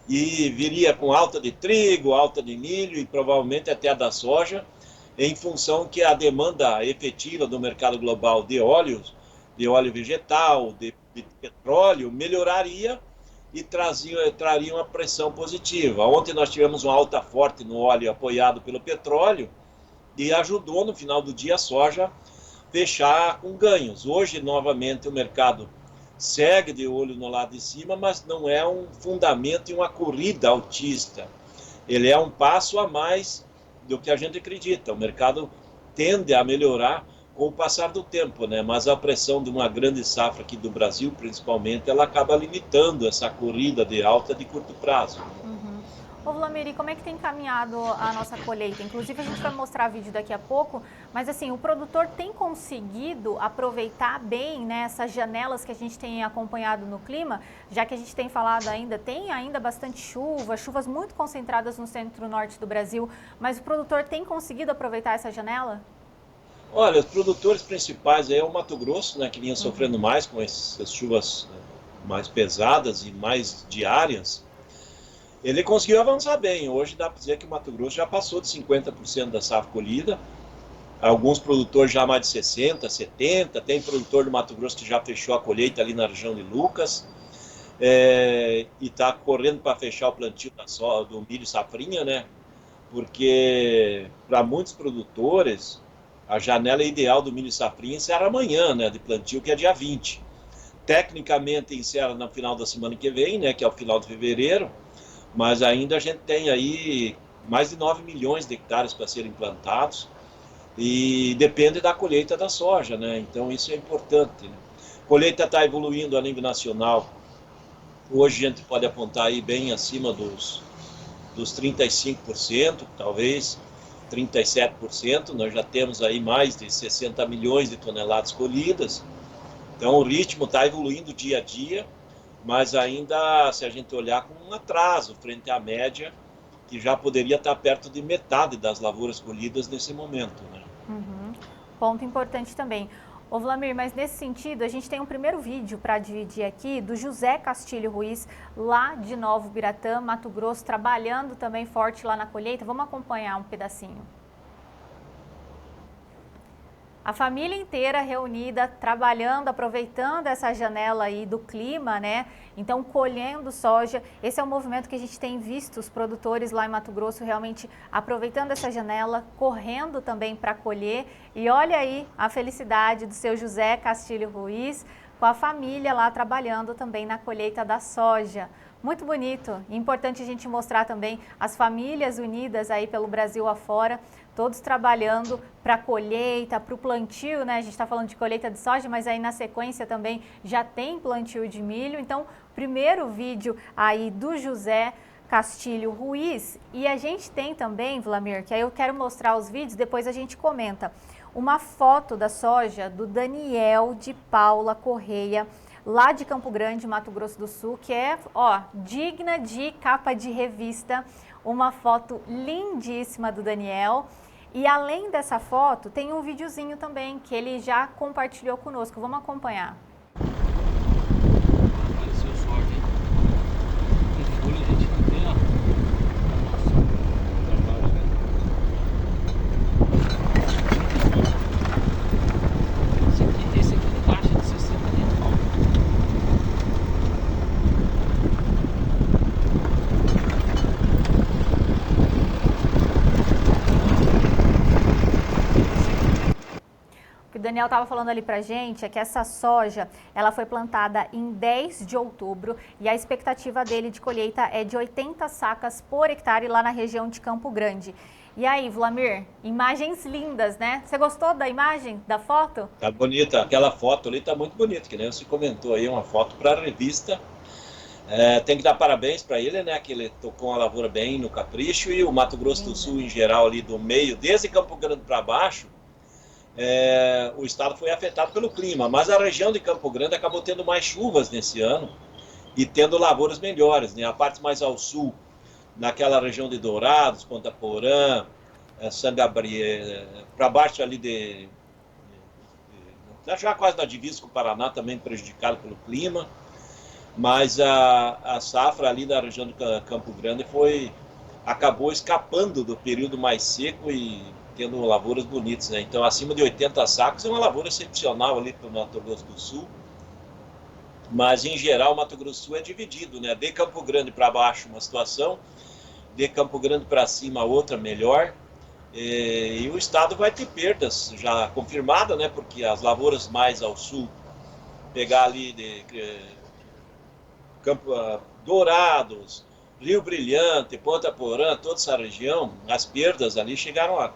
e viria com alta de trigo, alta de milho e provavelmente até a da soja, em função que a demanda efetiva do mercado global de óleo vegetal, de petróleo, melhoraria e trariam uma pressão positiva. Ontem nós tivemos uma alta forte no óleo apoiado pelo petróleo e ajudou no final do dia a soja fechar com ganhos. Hoje, novamente, o mercado segue de olho no lado de cima, mas não é um fundamento e uma corrida altista. Ele é um passo a mais do que a gente acredita. O mercado tende a melhorar com o passar do tempo, né? Mas a pressão de uma grande safra aqui do Brasil, principalmente, ela acaba limitando essa corrida de alta de curto prazo. Ô Vlamir, como é que tem caminhado a nossa colheita? Inclusive a gente vai mostrar vídeo daqui a pouco, mas assim, o produtor tem conseguido aproveitar bem, né, essas janelas que a gente tem acompanhado no clima, já que a gente tem falado tem ainda bastante chuva, chuvas muito concentradas no centro-norte do Brasil, mas o produtor tem conseguido aproveitar essa janela? Olha, os produtores principais aí é o Mato Grosso, né, que vinha sofrendo mais com essas chuvas mais pesadas e mais diárias. Ele conseguiu avançar bem. Hoje dá para dizer que o Mato Grosso já passou de 50% da safra colhida. Alguns produtores já mais de 60%, 70%. Tem produtor do Mato Grosso que já fechou a colheita ali na região de Lucas. E está correndo para fechar o plantio do milho safrinha, né? Porque para muitos produtores, a janela ideal do milho safrinha encerra amanhã, né? De plantio, que é dia 20. Tecnicamente encerra no final da semana que vem, né? Que é o final de fevereiro. Mas ainda a gente tem aí mais de 9 milhões de hectares para serem plantados e depende da colheita da soja, né? Então isso é importante, né? A colheita está evoluindo a nível nacional. Hoje a gente pode apontar aí bem acima dos 35%, talvez 37%. Nós já temos aí mais de 60 milhões de toneladas colhidas. Então o ritmo está evoluindo dia a dia, mas ainda, se a gente olhar com um atraso frente à média, que já poderia estar perto de metade das lavouras colhidas nesse momento, né? Ponto importante também. Ô Vlamir, mas nesse sentido, a gente tem um primeiro vídeo para dividir aqui do José Castilho Ruiz, lá de Novo Biratã, Mato Grosso, trabalhando também forte lá na colheita. Vamos acompanhar um pedacinho. A família inteira reunida, trabalhando, aproveitando essa janela aí do clima, né? Então, colhendo soja. Esse é um movimento que a gente tem visto os produtores lá em Mato Grosso realmente aproveitando essa janela, correndo também para colher. E olha aí a felicidade do seu José Castilho Ruiz com a família lá trabalhando também na colheita da soja. Muito bonito. E importante a gente mostrar também as famílias unidas aí pelo Brasil afora, todos trabalhando para a colheita, para o plantio, né? A gente está falando de colheita de soja, mas aí na sequência também já tem plantio de milho. Então, primeiro vídeo aí do José Castilho Ruiz. E a gente tem também, Vlamir, que aí eu quero mostrar os vídeos, depois a gente comenta, uma foto da soja do Daniel de Paula Correia, lá de Campo Grande, Mato Grosso do Sul, que é, ó, digna de capa de revista, uma foto lindíssima do Daniel. E além dessa foto, tem um videozinho também que ele já compartilhou conosco. Vamos acompanhar. Apareceu soja, hein? Com folha a gente não tem, ó. Esse aqui não baixa de 60 nem de pau. O Daniel estava falando ali pra gente é que essa soja, ela foi plantada em 10 de outubro e a expectativa dele de colheita é de 80 sacas por hectare lá na região de Campo Grande. E aí, Vlamir, imagens lindas, né? Você gostou da imagem, da foto? Tá bonita, aquela foto ali tá muito bonita, que nem você comentou aí, uma foto para a revista. Tem que dar parabéns para ele, né? Que ele tocou a lavoura bem no capricho e o Mato Grosso do Sul em geral ali do meio, desde Campo Grande para baixo, o estado foi afetado pelo clima, mas a região de Campo Grande acabou tendo mais chuvas nesse ano e tendo lavouras melhores, né? A parte mais ao sul, naquela região de Dourados, Ponta Porã, São Gabriel, para baixo ali já quase na divisa com o Paraná, também prejudicado pelo clima, mas a safra ali da região de Campo Grande acabou escapando do período mais seco e tendo lavouras bonitas, né? Então acima de 80 sacos é uma lavoura excepcional ali para o Mato Grosso do Sul. mas em geral o Mato Grosso do Sul é dividido, né? De Campo Grande para baixo uma situação, de Campo Grande para cima outra melhor, e o estado vai ter perdas já confirmadas, né? Porque as lavouras mais ao sul, pegar ali de Campo Dourados, Rio Brilhante, Ponta Porã, toda essa região, as perdas ali chegaram a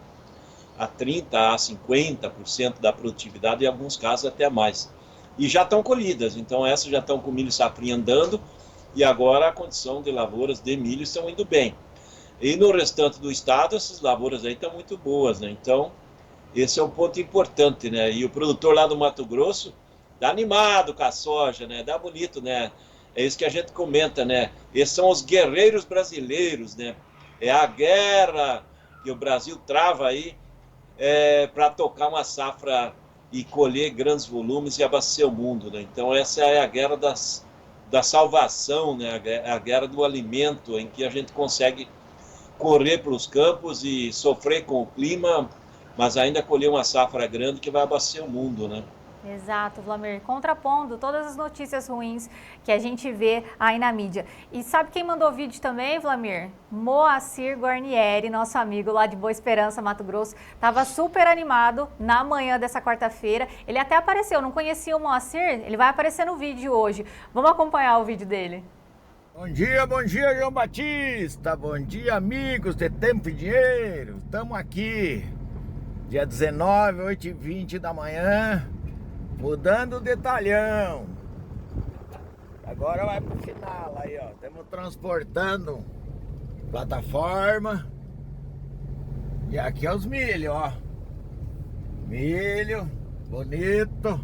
30% a 50% da produtividade, em alguns casos até mais. E já estão colhidas, então essas já estão com milho safrinha andando, e agora a condição de lavouras de milho estão indo bem. E no restante do estado, essas lavouras aí estão muito boas, né? Então, esse é um ponto importante, né? E o produtor lá do Mato Grosso tá animado com a soja, né? Dá bonito, né? É isso que a gente comenta, né? Esses são os guerreiros brasileiros, né? É a guerra que o Brasil trava aí para tocar uma safra e colher grandes volumes e abastecer o mundo, né? Então essa é a guerra da salvação, né? A guerra do alimento, em que a gente consegue correr para os campos e sofrer com o clima, mas ainda colher uma safra grande que vai abastecer o mundo, né? Exato, Vlamir, contrapondo todas as notícias ruins que a gente vê aí na mídia. E sabe quem mandou vídeo também, Vlamir? Moacir Guarnieri, nosso amigo lá de Boa Esperança, Mato Grosso, estava super animado na manhã dessa quarta-feira. Ele até apareceu, não conhecia o Moacir? Ele vai aparecer no vídeo hoje. Vamos acompanhar o vídeo dele. Bom dia, João Batista. Bom dia, amigos de Tempo e Dinheiro. Estamos aqui, dia 19, 8h20 da manhã. Mudando o detalhão. Agora vai pro final aí, ó. Estamos transportando plataforma. E aqui é os milho, ó. Milho, bonito.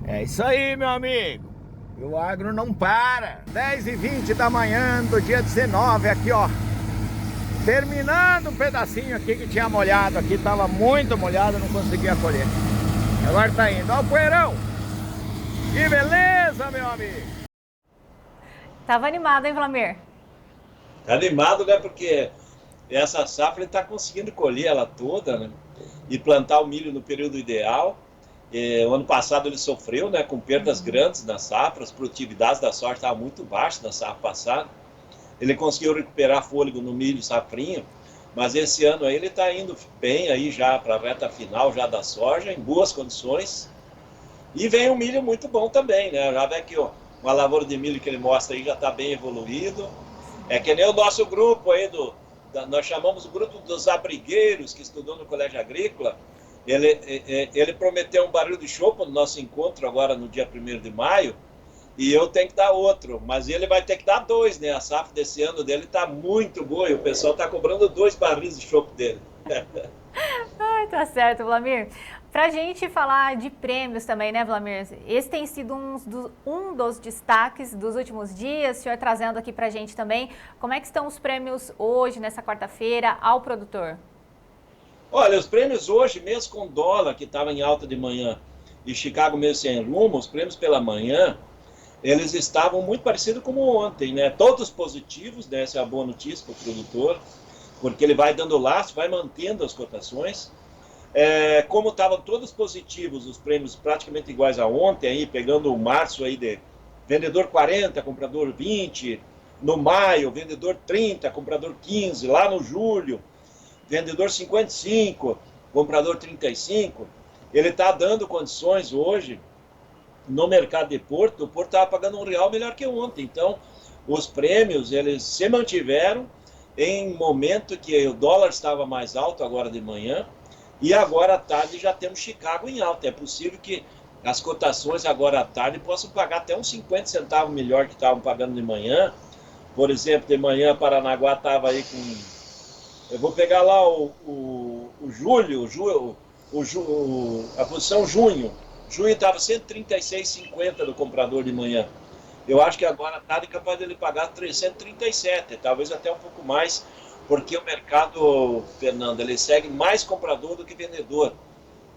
É isso aí, meu amigo. E o agro não para. 10h20 da manhã do dia 19 aqui, ó. Terminando um pedacinho aqui que tinha molhado aqui. Tava muito molhado, não conseguia colher. Agora tá indo, ó o poeirão. Que beleza, meu amigo. Tava animado, hein, Vlamir? Tá animado, né? Porque essa safra ele tá conseguindo colher ela toda, né? E plantar o milho no período ideal. O ano passado ele sofreu, né? Com perdas grandes na safra, as produtividades da soja estavam muito baixas na safra passada. Ele conseguiu recuperar fôlego no milho safrinho. Mas esse ano aí ele está indo bem aí já para a reta final já da soja, em boas condições. E vem um milho muito bom também, né? Já vê que uma lavoura de milho que ele mostra aí já está bem evoluído. É que nem o nosso grupo aí, nós chamamos o grupo dos abrigueiros, que estudou no Colégio Agrícola. Ele prometeu um barril de chope no nosso encontro agora no dia 1º de maio. E eu tenho que dar outro, mas ele vai ter que dar 2, né? A safra desse ano dele tá muito boa e o pessoal tá cobrando 2 barris de chope dele. Ai, tá certo, Vlamir. Pra gente falar de prêmios também, né, Vlamir? Esse tem sido um dos destaques dos últimos dias, o senhor trazendo aqui pra gente também. Como é que estão os prêmios hoje, nessa quarta-feira, ao produtor? Olha, os prêmios hoje, mesmo com dólar, que estava em alta de manhã, e Chicago mesmo sem rumo, os prêmios pela manhã, eles estavam muito parecidos como ontem, né? Todos positivos, né? Essa é a boa notícia para o produtor, porque ele vai dando laço, vai mantendo as cotações. Como estavam todos positivos, os prêmios praticamente iguais a ontem, aí, pegando o março aí de vendedor 40, comprador 20, no maio, vendedor 30, comprador 15, lá no julho, vendedor 55, comprador 35, ele está dando condições hoje. No mercado de Porto, o Porto estava pagando R$1 melhor que ontem. Então, os prêmios, eles se mantiveram em momento que o dólar estava mais alto agora de manhã, e agora à tarde já temos Chicago em alta. É possível que as cotações agora à tarde possam pagar até uns 50 centavos melhor que estavam pagando de manhã. Por exemplo, de manhã Paranaguá estava aí com... Eu vou pegar lá a posição junho. Junho estava 136,50 do comprador de manhã. Eu acho que agora à tarde é capaz dele pagar 337, talvez até um pouco mais, porque o mercado, Fernando, ele segue mais comprador do que vendedor.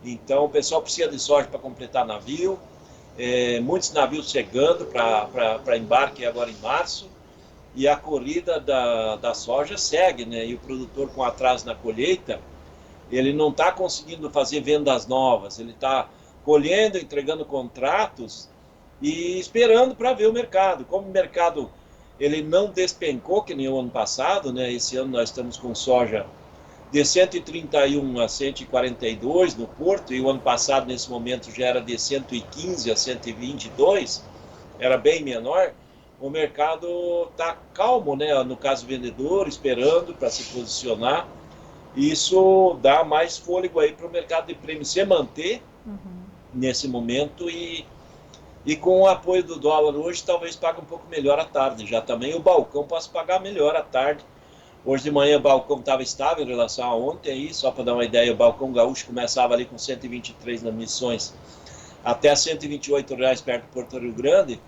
Então o pessoal precisa de soja para completar navio, muitos navios chegando para embarque agora em março, e a corrida da soja segue, né? E o produtor com atraso na colheita, ele não está conseguindo fazer vendas novas, ele está colhendo, entregando contratos e esperando para ver o mercado. Como o mercado ele não despencou que nem o ano passado, né? Esse ano nós estamos com soja de 131 a 142 no Porto, e o ano passado, nesse momento, já era de 115 a 122, era bem menor. O mercado está calmo, né? No caso vendedor, esperando para se posicionar. Isso dá mais fôlego aí para o mercado de prêmio se manter nesse momento, e com o apoio do dólar hoje, talvez pague um pouco melhor à tarde. Já também o balcão possa pagar melhor à tarde. Hoje de manhã o balcão estava estável em relação a ontem, aí, só para dar uma ideia, o balcão gaúcho começava ali com 123 nas missões, até R$ 128 perto do Porto Rio Grande.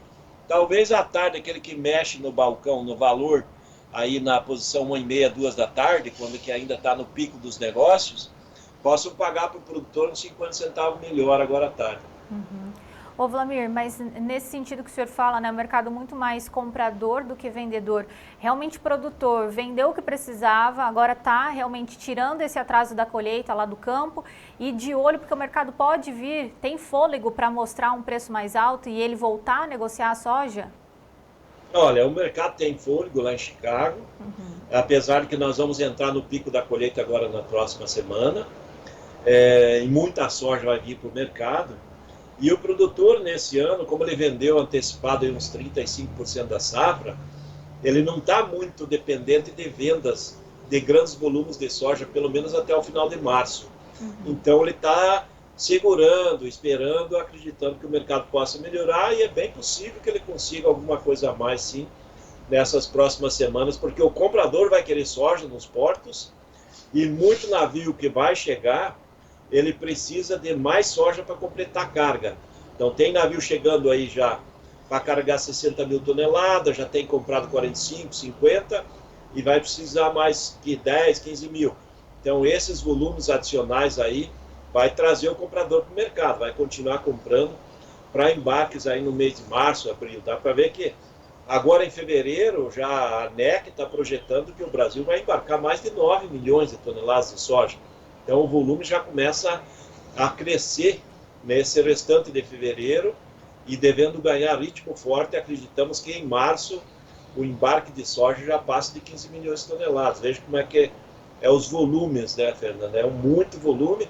Talvez à tarde, aquele que mexe no balcão, no valor, aí na posição 1h30, 2 da tarde, quando que ainda está no pico dos negócios, possam pagar para o produtor uns 50 centavos melhor agora à tarde. Ô Vlamir, mas nesse sentido que o senhor fala, né, o mercado muito mais comprador do que vendedor, realmente o produtor vendeu o que precisava, agora está realmente tirando esse atraso da colheita lá do campo e de olho, porque o mercado pode vir, tem fôlego para mostrar um preço mais alto e ele voltar a negociar a soja? Olha, o mercado tem fôlego lá em Chicago, apesar de que nós vamos entrar no pico da colheita agora na próxima semana, e muita soja vai vir para o mercado. E o produtor, nesse ano, como ele vendeu antecipado aí uns 35% da safra, ele não está muito dependente de vendas de grandes volumes de soja, pelo menos até o final de março. Então ele está segurando, esperando, acreditando que o mercado possa melhorar, e é bem possível que ele consiga alguma coisa a mais, sim, nessas próximas semanas, porque o comprador vai querer soja nos portos, e muito navio que vai chegar, ele precisa de mais soja para completar a carga. Então tem navio chegando aí já para carregar 60 mil toneladas, já tem comprado 45, 50, e vai precisar mais que 10, 15 mil. Então esses volumes adicionais aí vai trazer o comprador para o mercado, vai continuar comprando para embarques aí no mês de março, abril. Dá para ver que agora em fevereiro já a ANEC está projetando que o Brasil vai embarcar mais de 9 milhões de toneladas de soja. Então o volume já começa a crescer nesse restante de fevereiro, e devendo ganhar ritmo forte, acreditamos que em março o embarque de soja já passa de 15 milhões de toneladas. Veja como é que é os volumes, né, Fernanda? É muito volume,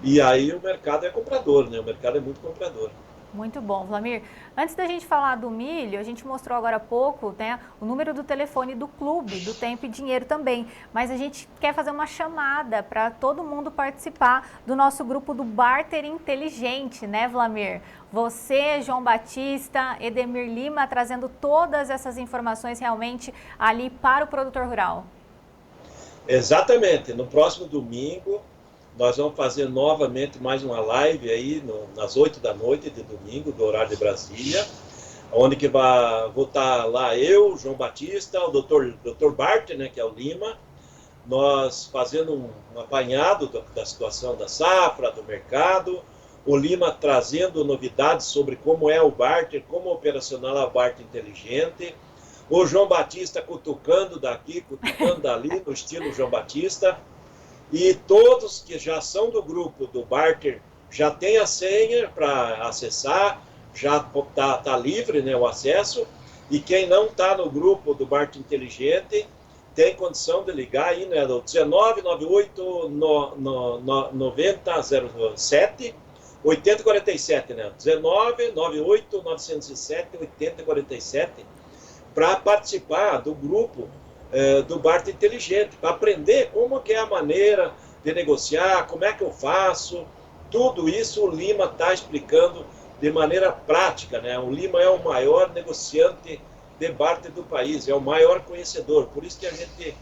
e aí o mercado é comprador, né? O mercado é muito comprador. Muito bom, Vlamir. Antes da gente falar do milho, a gente mostrou agora há pouco, né, o número do telefone do clube, do Tempo e Dinheiro também. Mas a gente quer fazer uma chamada para todo mundo participar do nosso grupo do Barter Inteligente, né, Vlamir? Você, João Batista, Edemir Lima, trazendo todas essas informações realmente ali para o produtor rural. Exatamente. No próximo domingo, nós vamos fazer novamente mais uma live aí nas 8 da noite de domingo, do horário de Brasília, onde que vou estar lá eu, João Batista, o Dr. Bart, né, que é o Lima, nós fazendo um apanhado da situação da safra, do mercado, o Lima trazendo novidades sobre como é o barter, como operacional é o barter inteligente, o João Batista cutucando daqui, cutucando dali, no estilo João Batista. E todos que já são do grupo do Barter já tem a senha para acessar, já tá livre, né, o acesso. E quem não está no grupo do Barter Inteligente tem condição de ligar aí, né, no 1998 9007 8047, né, 1998 907 8047, para participar do grupo do Barter Inteligente, para aprender como que é a maneira de negociar, como é que eu faço, tudo isso o Lima está explicando de maneira prática, né? O Lima é o maior negociante de barter do país, é o maior conhecedor, por isso que a gente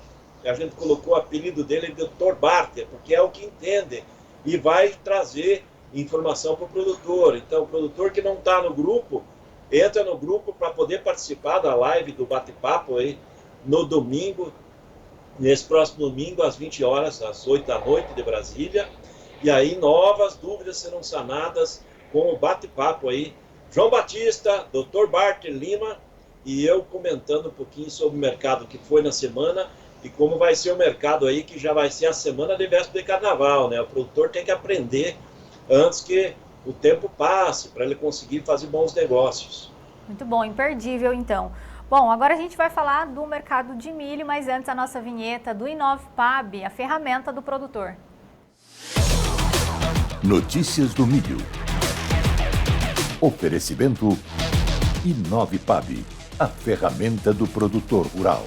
colocou o apelido dele de Dr. Barter, porque é o que entende e vai trazer informação para o produtor. Então o produtor que não está no grupo, entra no grupo para poder participar da live do bate-papo aí, no domingo, nesse próximo domingo, às 20 horas, às 8 da noite de Brasília. E aí novas dúvidas serão sanadas com o bate-papo aí. João Batista, Dr. Barter Lima e eu comentando um pouquinho sobre o mercado que foi na semana e como vai ser o mercado aí, que já vai ser a semana de véspera de carnaval, né? O produtor tem que aprender antes que o tempo passe, para ele conseguir fazer bons negócios. Muito bom, imperdível então. Bom, agora a gente vai falar do mercado de milho, mas antes a nossa vinheta do Inovpab, a ferramenta do produtor. Notícias do milho. Oferecimento Inovpab, a ferramenta do produtor rural.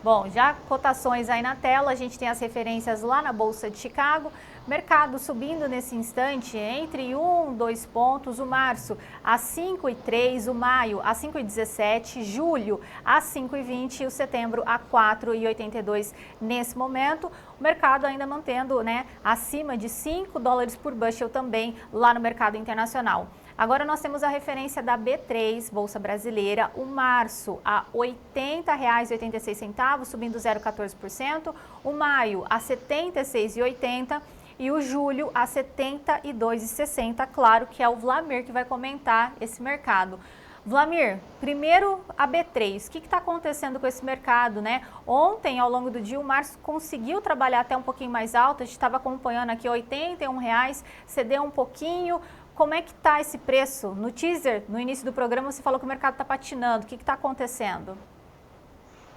Bom, já cotações aí na tela, a gente tem as referências lá na Bolsa de Chicago. Mercado subindo nesse instante entre 1 e 2 pontos, o março a 5,3, o maio a 5,17, julho a 5,20 e o setembro a 4,82 nesse momento. O mercado ainda mantendo, né, acima de $5 por bushel também lá no mercado internacional. Agora nós temos a referência da B3, Bolsa Brasileira, o março a R$ 80,86, subindo 0,14%, o maio a R$ 76,80 e o julho a R$ 72,60. Claro que é o Vlamir que vai comentar esse mercado. Vlamir, primeiro a B3, o que está acontecendo com esse mercado, né? Ontem, ao longo do dia, o março conseguiu trabalhar até um pouquinho mais alto, a gente estava acompanhando aqui R$ 81,00, cedeu um pouquinho. Como é que está esse preço? No teaser, no início do programa, você falou que o mercado está patinando. O que está acontecendo?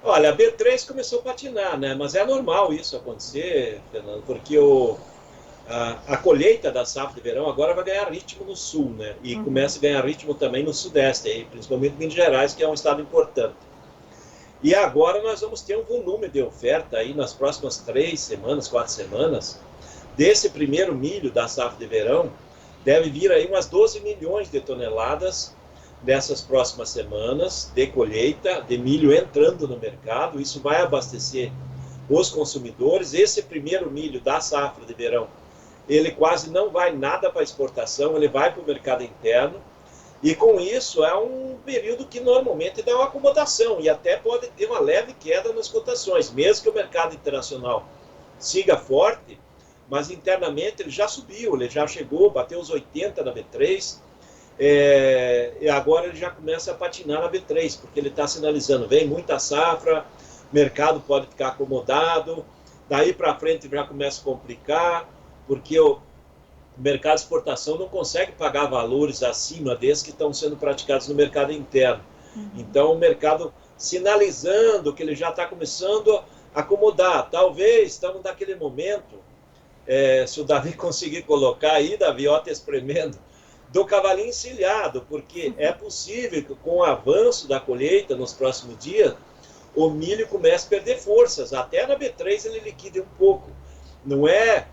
Olha, a B3 começou a patinar, né? Mas é normal isso acontecer, Fernando, porque a colheita da safra de verão agora vai ganhar ritmo no sul, né? E começa a ganhar ritmo também no sudeste, aí, principalmente Minas Gerais, que é um estado importante. E agora nós vamos ter um volume de oferta aí nas próximas 3 semanas, 4 semanas, desse primeiro milho da safra de verão. Deve vir aí umas 12 milhões de toneladas nessas próximas semanas de colheita, de milho entrando no mercado. Isso vai abastecer os consumidores. Esse primeiro milho da safra de verão, ele quase não vai nada para exportação, ele vai para o mercado interno. E com isso é um período que normalmente dá uma acomodação e até pode ter uma leve queda nas cotações, mesmo que o mercado internacional siga forte. Mas internamente ele já subiu, ele já chegou, bateu os 80 na B3, e agora ele já começa a patinar na B3, porque ele está sinalizando, vem muita safra, mercado pode ficar acomodado, daí para frente já começa a complicar, porque o mercado de exportação não consegue pagar valores acima desses que estão sendo praticados no mercado interno. Então o mercado sinalizando que ele já está começando a acomodar, talvez estamos naquele momento. Se o Davi conseguir colocar aí, Davi, ó, te espremendo, do cavalinho encilhado, porque é possível que com o avanço da colheita nos próximos dias, o milho comece a perder forças, até na B3 ele liquide um pouco. Não é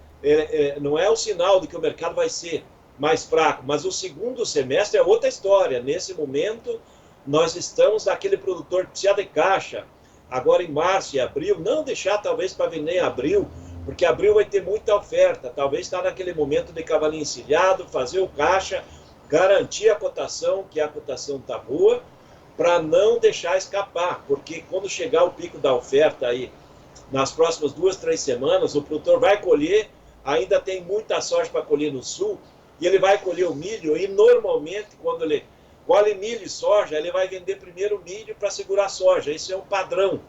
o sinal de que o mercado vai ser mais fraco, mas o segundo semestre é outra história. Nesse momento, nós estamos naquele produtor que precisa de caixa, agora em março e abril, não deixar talvez para vender em abril, porque abril vai ter muita oferta, talvez está naquele momento de cavalinho encilhado, fazer o caixa, garantir a cotação, que a cotação está boa, para não deixar escapar, porque quando chegar o pico da oferta aí, nas próximas 2, 3 semanas, o produtor vai colher, ainda tem muita soja para colher no sul, e ele vai colher o milho, e normalmente quando ele colhe milho e soja, ele vai vender primeiro o milho para segurar a soja, isso é um padrão.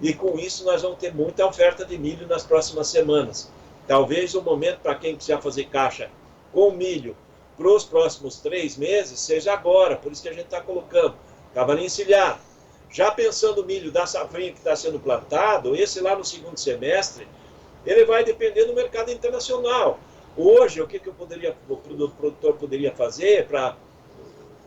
E com isso nós vamos ter muita oferta de milho nas próximas semanas. Talvez o momento para quem precisa fazer caixa com milho para os próximos 3 meses seja agora, por isso que a gente está colocando cavalinho encilhado. Já pensando no milho da safrinha que está sendo plantado, esse lá no segundo semestre, ele vai depender do mercado internacional. Hoje, o que o produtor poderia fazer para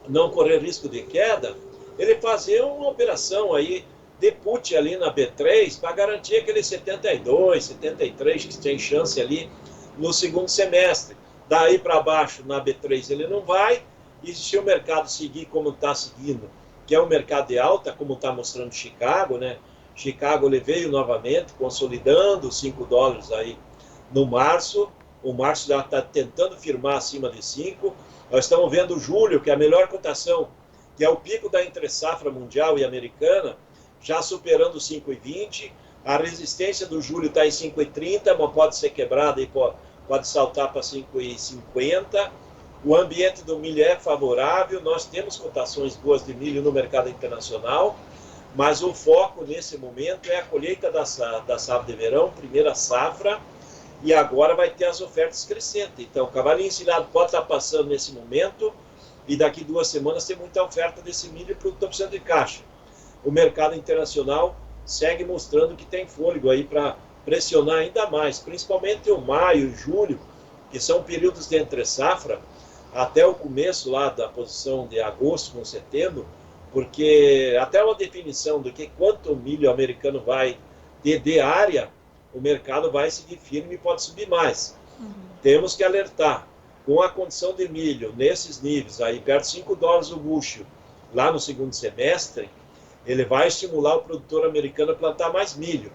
não correr risco de queda? Ele fazer uma operação aí de put ali na B3 para garantir aquele 72, 73 que tem chance ali no segundo semestre. Daí para baixo na B3 ele não vai, e se o mercado seguir como está seguindo, que é um mercado de alta, como está mostrando Chicago, né? Chicago ele veio novamente consolidando os $5 aí no março. O março já está tentando firmar acima de 5. Nós estamos vendo o julho, que é a melhor cotação, que é o pico da entre-safra mundial e americana, já superando 5,20. A resistência do julho está em 5,30, mas pode ser quebrada e pode saltar para 5,50. O ambiente do milho é favorável, nós temos cotações boas de milho no mercado internacional, mas o foco nesse momento é a colheita da safra de verão, primeira safra, e agora vai ter as ofertas crescentes. Então, o cavalinho encilhado pode estar passando nesse momento e daqui 2 semanas tem muita oferta desse milho e o produtor precisando de caixa. O mercado internacional segue mostrando que tem fôlego aí para pressionar ainda mais, principalmente o maio e julho, que são períodos de entre-safra, até o começo lá da posição de agosto com setembro, porque até uma definição do que quanto o milho americano vai ter de área, o mercado vai seguir firme e pode subir mais. Temos que alertar, com a condição de milho nesses níveis, aí perto de $5 o bushel, lá no segundo semestre, ele vai estimular o produtor americano a plantar mais milho.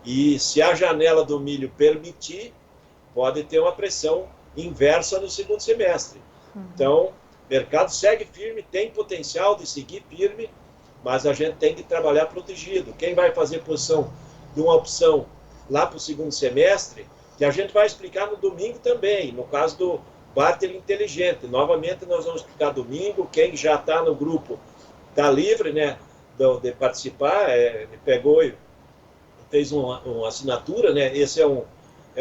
E se a janela do milho permitir, pode ter uma pressão inversa no segundo semestre. Então, o mercado segue firme, tem potencial de seguir firme, mas a gente tem que trabalhar protegido. Quem vai fazer posição de uma opção lá para o segundo semestre, que a gente vai explicar no domingo também, no caso do barter inteligente. Novamente, nós vamos explicar domingo. Quem já está no grupo está livre, né, de participar. Ele pegou e fez uma assinatura, né? Esse é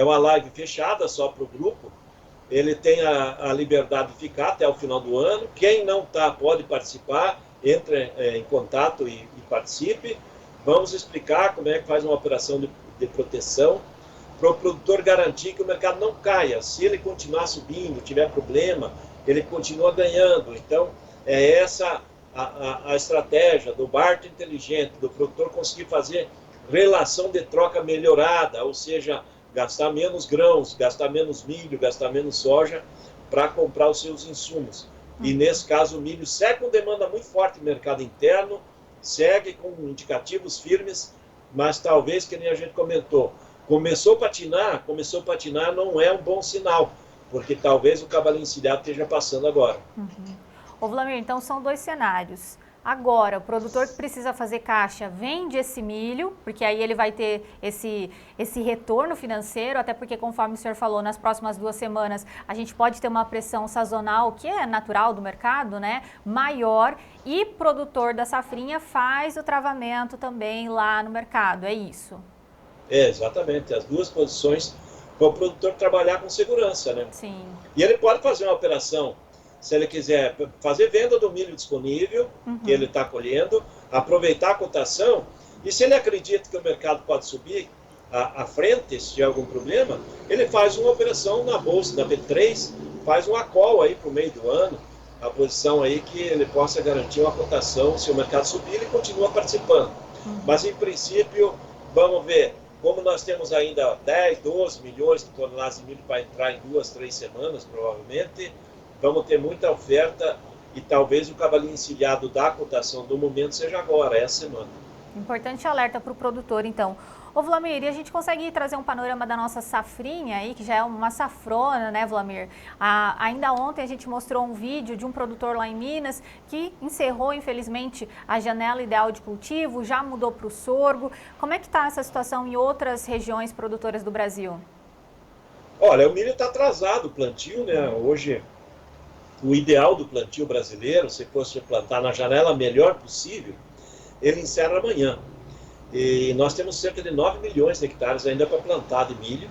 uma live fechada só para o grupo. Ele tem a liberdade de ficar até o final do ano. Quem não está pode participar, entre em contato e participe. Vamos explicar como é que faz uma operação de proteção para o produtor garantir que o mercado não caia. Se ele continuar subindo, tiver problema, ele continua ganhando. Então, é essa a estratégia do barter inteligente, do produtor conseguir fazer relação de troca melhorada, ou seja, gastar menos grãos, gastar menos milho, gastar menos soja para comprar os seus insumos. E nesse caso o milho segue com demanda muito forte no mercado interno, segue com indicativos firmes, mas talvez, que nem a gente comentou, começou a patinar não é um bom sinal, porque talvez o cavalinho encilhado esteja passando agora. Ô Vlamir, então são 2 cenários. Agora, o produtor que precisa fazer caixa vende esse milho, porque aí ele vai ter esse retorno financeiro, até porque, conforme o senhor falou, nas próximas 2 semanas a gente pode ter uma pressão sazonal, que é natural do mercado, né, maior, e produtor da safrinha faz o travamento também lá no mercado, é isso? Exatamente, as 2 posições para o produtor trabalhar com segurança, né? Sim. E ele pode fazer uma operação, se ele quiser fazer venda do milho disponível, que ele está colhendo, aproveitar a cotação, e se ele acredita que o mercado pode subir à frente, se tiver algum problema, ele faz uma operação na bolsa, na B3, faz uma call aí para o meio do ano, a posição aí que ele possa garantir uma cotação, se o mercado subir, ele continua participando. Mas, em princípio, vamos ver, como nós temos ainda 10, 12 milhões de toneladas de milho para entrar em 2, 3 semanas, provavelmente, vamos ter muita oferta e talvez o cavalinho encilhado da cotação do momento seja agora, essa semana. Importante alerta para o produtor, então. Ô Vlamir, e a gente consegue trazer um panorama da nossa safrinha aí, que já é uma safrona, né, Vlamir? Ainda ontem a gente mostrou um vídeo de um produtor lá em Minas que encerrou, infelizmente, a janela ideal de cultivo, já mudou para o sorgo. Como é que está essa situação em outras regiões produtoras do Brasil? Olha, o milho está atrasado, o plantio, né? Hoje, o ideal do plantio brasileiro, se fosse plantar na janela melhor possível, ele encerra amanhã. E nós temos cerca de 9 milhões de hectares ainda para plantar de milho.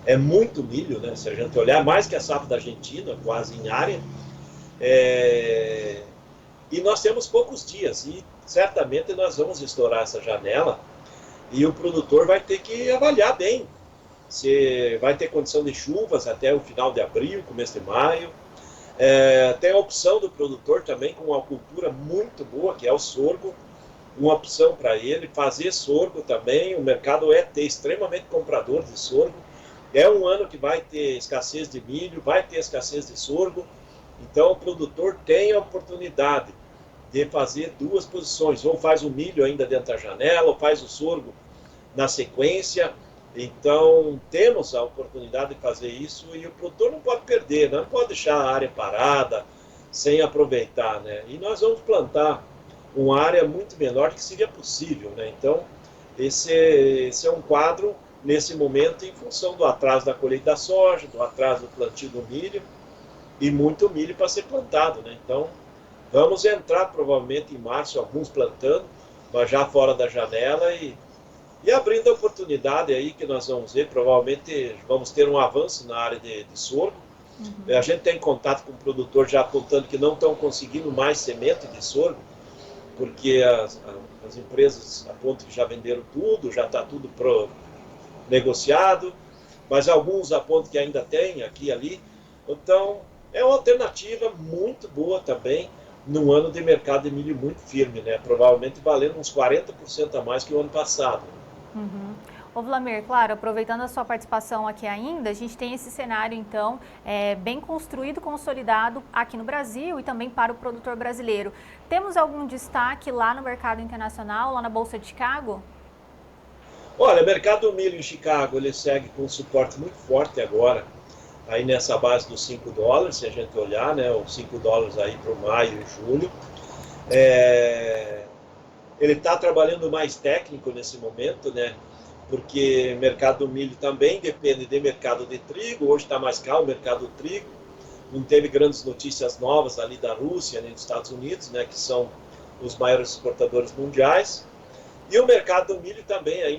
É muito milho, né? Se a gente olhar, mais que a safra da Argentina, quase em área. E nós temos poucos dias e certamente nós vamos estourar essa janela e o produtor vai ter que avaliar bem se vai ter condição de chuvas até o final de abril, começo de maio. Tem a opção do produtor também com uma cultura muito boa, que é o sorgo. Uma opção para ele, fazer sorgo também, o mercado ter extremamente comprador de sorgo. É um ano que vai ter escassez de milho, vai ter escassez de sorgo, então o produtor tem a oportunidade de fazer 2 posições, ou faz o milho ainda dentro da janela, ou faz o sorgo na sequência. Então temos a oportunidade de fazer isso e o produtor não pode perder, não pode deixar a área parada, sem aproveitar, né? E nós vamos plantar uma área muito menor que seria possível, né? Então, esse é um quadro, nesse momento, em função do atraso da colheita da soja, do atraso do plantio do milho, e muito milho para ser plantado, né? Então, vamos entrar provavelmente em março, alguns plantando, mas já fora da janela, e E abrindo a oportunidade aí que nós vamos ver, provavelmente vamos ter um avanço na área de sorgo. A gente tem contato com o produtor já apontando que não estão conseguindo mais semente de sorgo, porque as empresas apontam que já venderam tudo, já está tudo negociado, mas alguns apontam que ainda tem aqui e ali. Então, é uma alternativa muito boa também, num ano de mercado de milho muito firme, né? Provavelmente valendo uns 40% a mais que o ano passado. Ô Vlamir, claro, aproveitando a sua participação aqui ainda, a gente tem esse cenário, então, bem construído, consolidado aqui no Brasil e também para o produtor brasileiro. Temos algum destaque lá no mercado internacional, lá na Bolsa de Chicago? Olha, o mercado do milho em Chicago, ele segue com um suporte muito forte agora, aí nessa base dos $5, se a gente olhar, né, os $5 aí para o maio e julho. Ele está trabalhando mais técnico nesse momento, né? Porque o mercado do milho também depende do mercado de trigo. Hoje está mais calmo o mercado do trigo. Não teve grandes notícias novas ali da Rússia, nem dos Estados Unidos, né, que são os maiores exportadores mundiais. E o mercado do milho também aí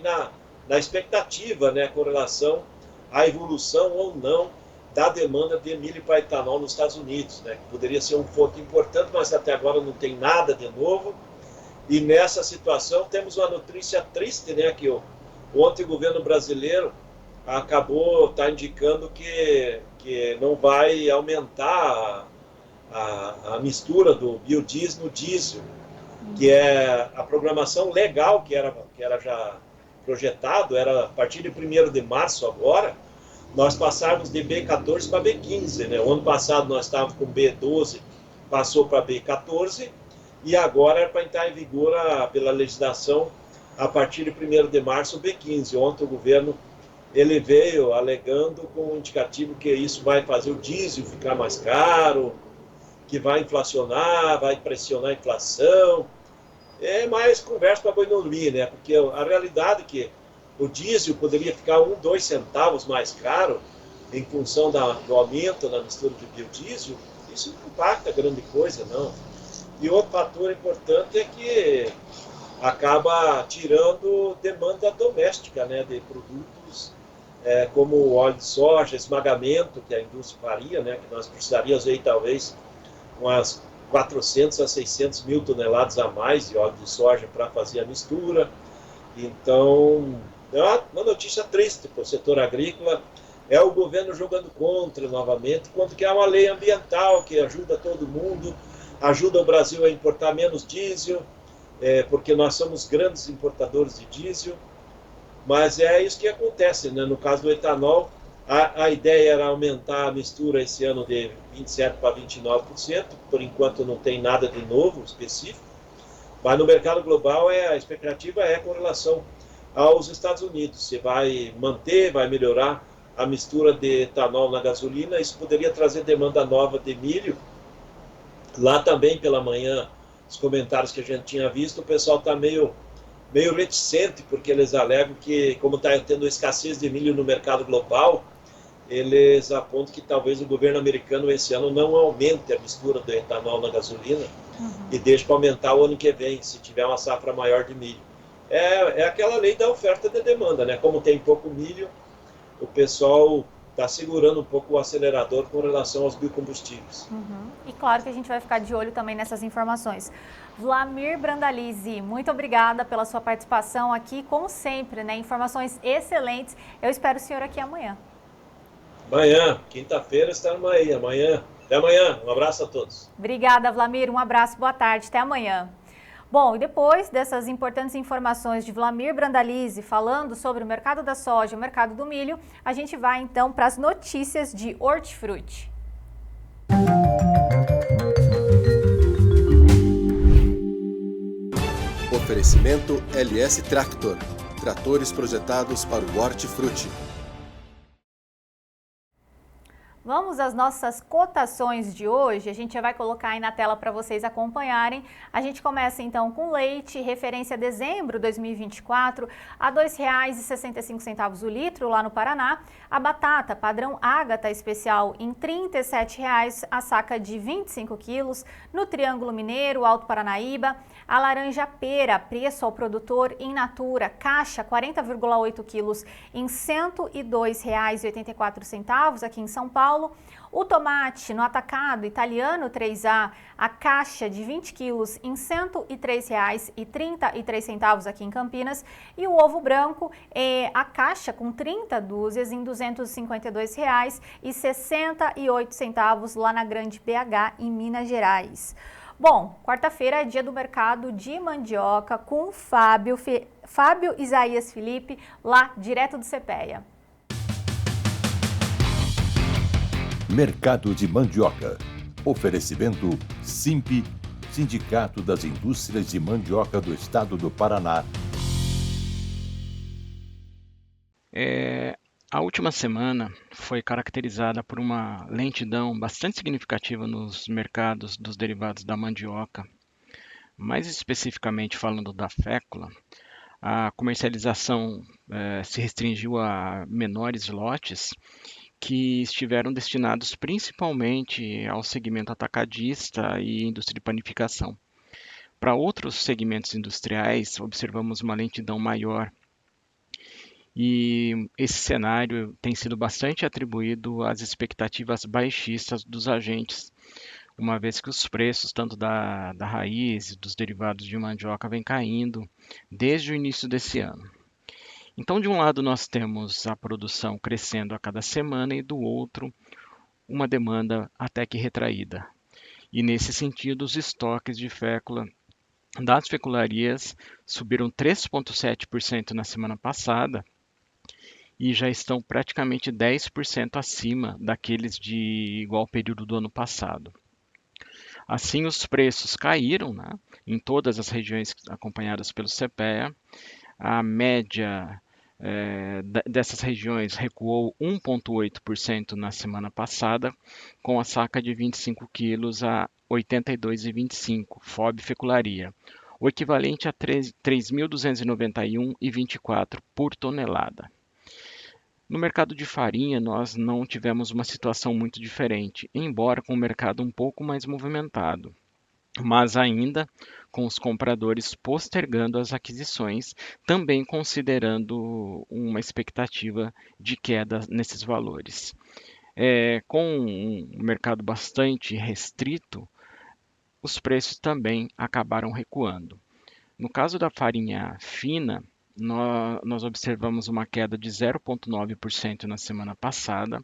na expectativa, né, com relação à evolução ou não da demanda de milho para etanol nos Estados Unidos, né, que poderia ser um ponto importante, mas até agora não tem nada de novo. E nessa situação temos uma notícia triste, né, que ontem o governo brasileiro acabou indicando que não vai aumentar a mistura do biodiesel no diesel, que é a programação legal que era já projetado, era a partir de 1º de março agora, nós passarmos de B14 para B15, né? O ano passado nós estávamos com B12, passou para B14, e agora é para entrar em vigor pela legislação a partir de 1º de março, B15. Ontem o governo ele veio alegando com um indicativo que isso vai fazer o diesel ficar mais caro, que vai inflacionar, vai pressionar a inflação. É mais conversa para boi dormir, né? Porque a realidade é que o diesel poderia ficar 1, 2 centavos mais caro em função do aumento na mistura de biodiesel. Isso não impacta grande coisa, não. E outro fator importante é que acaba tirando demanda doméstica, né, de produtos como o óleo de soja, esmagamento que a indústria faria, né, que nós precisaríamos aí talvez umas 400 a 600 mil toneladas a mais de óleo de soja para fazer a mistura. Então, é uma notícia triste para o setor agrícola, é o governo jogando contra novamente, quando que há uma lei ambiental que ajuda todo mundo, ajuda o Brasil a importar menos diesel, porque nós somos grandes importadores de diesel, mas é isso que acontece, né? No caso do etanol, a ideia era aumentar a mistura esse ano de 27% para 29%, por enquanto não tem nada de novo específico, mas no mercado global a expectativa é com relação aos Estados Unidos, se vai manter, vai melhorar a mistura de etanol na gasolina, isso poderia trazer demanda nova de milho. Lá também pela manhã, os comentários que a gente tinha visto, o pessoal está meio reticente, porque eles alegam que, como está tendo escassez de milho no mercado global, eles apontam que talvez o governo americano esse ano não aumente a mistura do etanol na gasolina e deixe para aumentar o ano que vem, se tiver uma safra maior de milho. É aquela lei da oferta e da demanda, né? Como tem pouco milho, o pessoal está segurando um pouco o acelerador com relação aos biocombustíveis. E claro que a gente vai ficar de olho também nessas informações. Vlamir Brandalize, muito obrigada pela sua participação aqui, como sempre, né? Informações excelentes. Eu espero o senhor aqui amanhã. Amanhã, quinta-feira, estaremos aí. Até amanhã. Um abraço a todos. Obrigada, Vlamir. Um abraço, boa tarde. Até amanhã. Bom, e depois dessas importantes informações de Vlamir Brandalize falando sobre o mercado da soja e o mercado do milho, a gente vai então para as notícias de hortifruti. Oferecimento LS Tractor. Tratores projetados para o hortifruti. Vamos às nossas cotações de hoje, a gente já vai colocar aí na tela para vocês acompanharem. A gente começa então com leite, referência dezembro 2024, a R$ 2,65 o litro lá no Paraná. A batata padrão Ágata especial em R$ 37,00 a saca de 25 quilos no Triângulo Mineiro, Alto Paranaíba. A laranja pera, preço ao produtor in natura, caixa 40,8 quilos em R$ 102,84 aqui em São Paulo. O tomate no atacado italiano 3A, a caixa de 20 quilos em R$ 103,33 aqui em Campinas. E o ovo branco, a caixa com 30 dúzias em R$ 252,68 lá na Grande BH, em Minas Gerais. Bom, quarta-feira é dia do mercado de mandioca com o Fábio Isaías Felipe, lá direto do CPEA. Mercado de mandioca. Oferecimento SIMP, Sindicato das Indústrias de Mandioca do Estado do Paraná. A última semana foi caracterizada por uma lentidão bastante significativa nos mercados dos derivados da mandioca. Mais especificamente falando da fécula, a comercialização se restringiu a menores lotes que estiveram destinados principalmente ao segmento atacadista e indústria de panificação. Para outros segmentos industriais, observamos uma lentidão maior. E esse cenário tem sido bastante atribuído às expectativas baixistas dos agentes, uma vez que os preços tanto da raiz e dos derivados de mandioca vêm caindo desde o início desse ano. Então, de um lado, nós temos a produção crescendo a cada semana e do outro, uma demanda até que retraída. E nesse sentido, os estoques de fécula das fecularias subiram 3,7% na semana passada e já estão praticamente 10% acima daqueles de igual período do ano passado. Assim, os preços caíram, né, em todas as regiões acompanhadas pelo CPEA. A média dessas regiões recuou 1,8% na semana passada, com a saca de 25 quilos a R$ 82,25, FOB fecularia, o equivalente a R$ 3.291,24 por tonelada. No mercado de farinha, nós não tivemos uma situação muito diferente, embora com o mercado um pouco mais movimentado, mas ainda com os compradores postergando as aquisições, também considerando uma expectativa de queda nesses valores. Com um mercado bastante restrito, os preços também acabaram recuando. No caso da farinha fina, nós observamos uma queda de 0,9% na semana passada,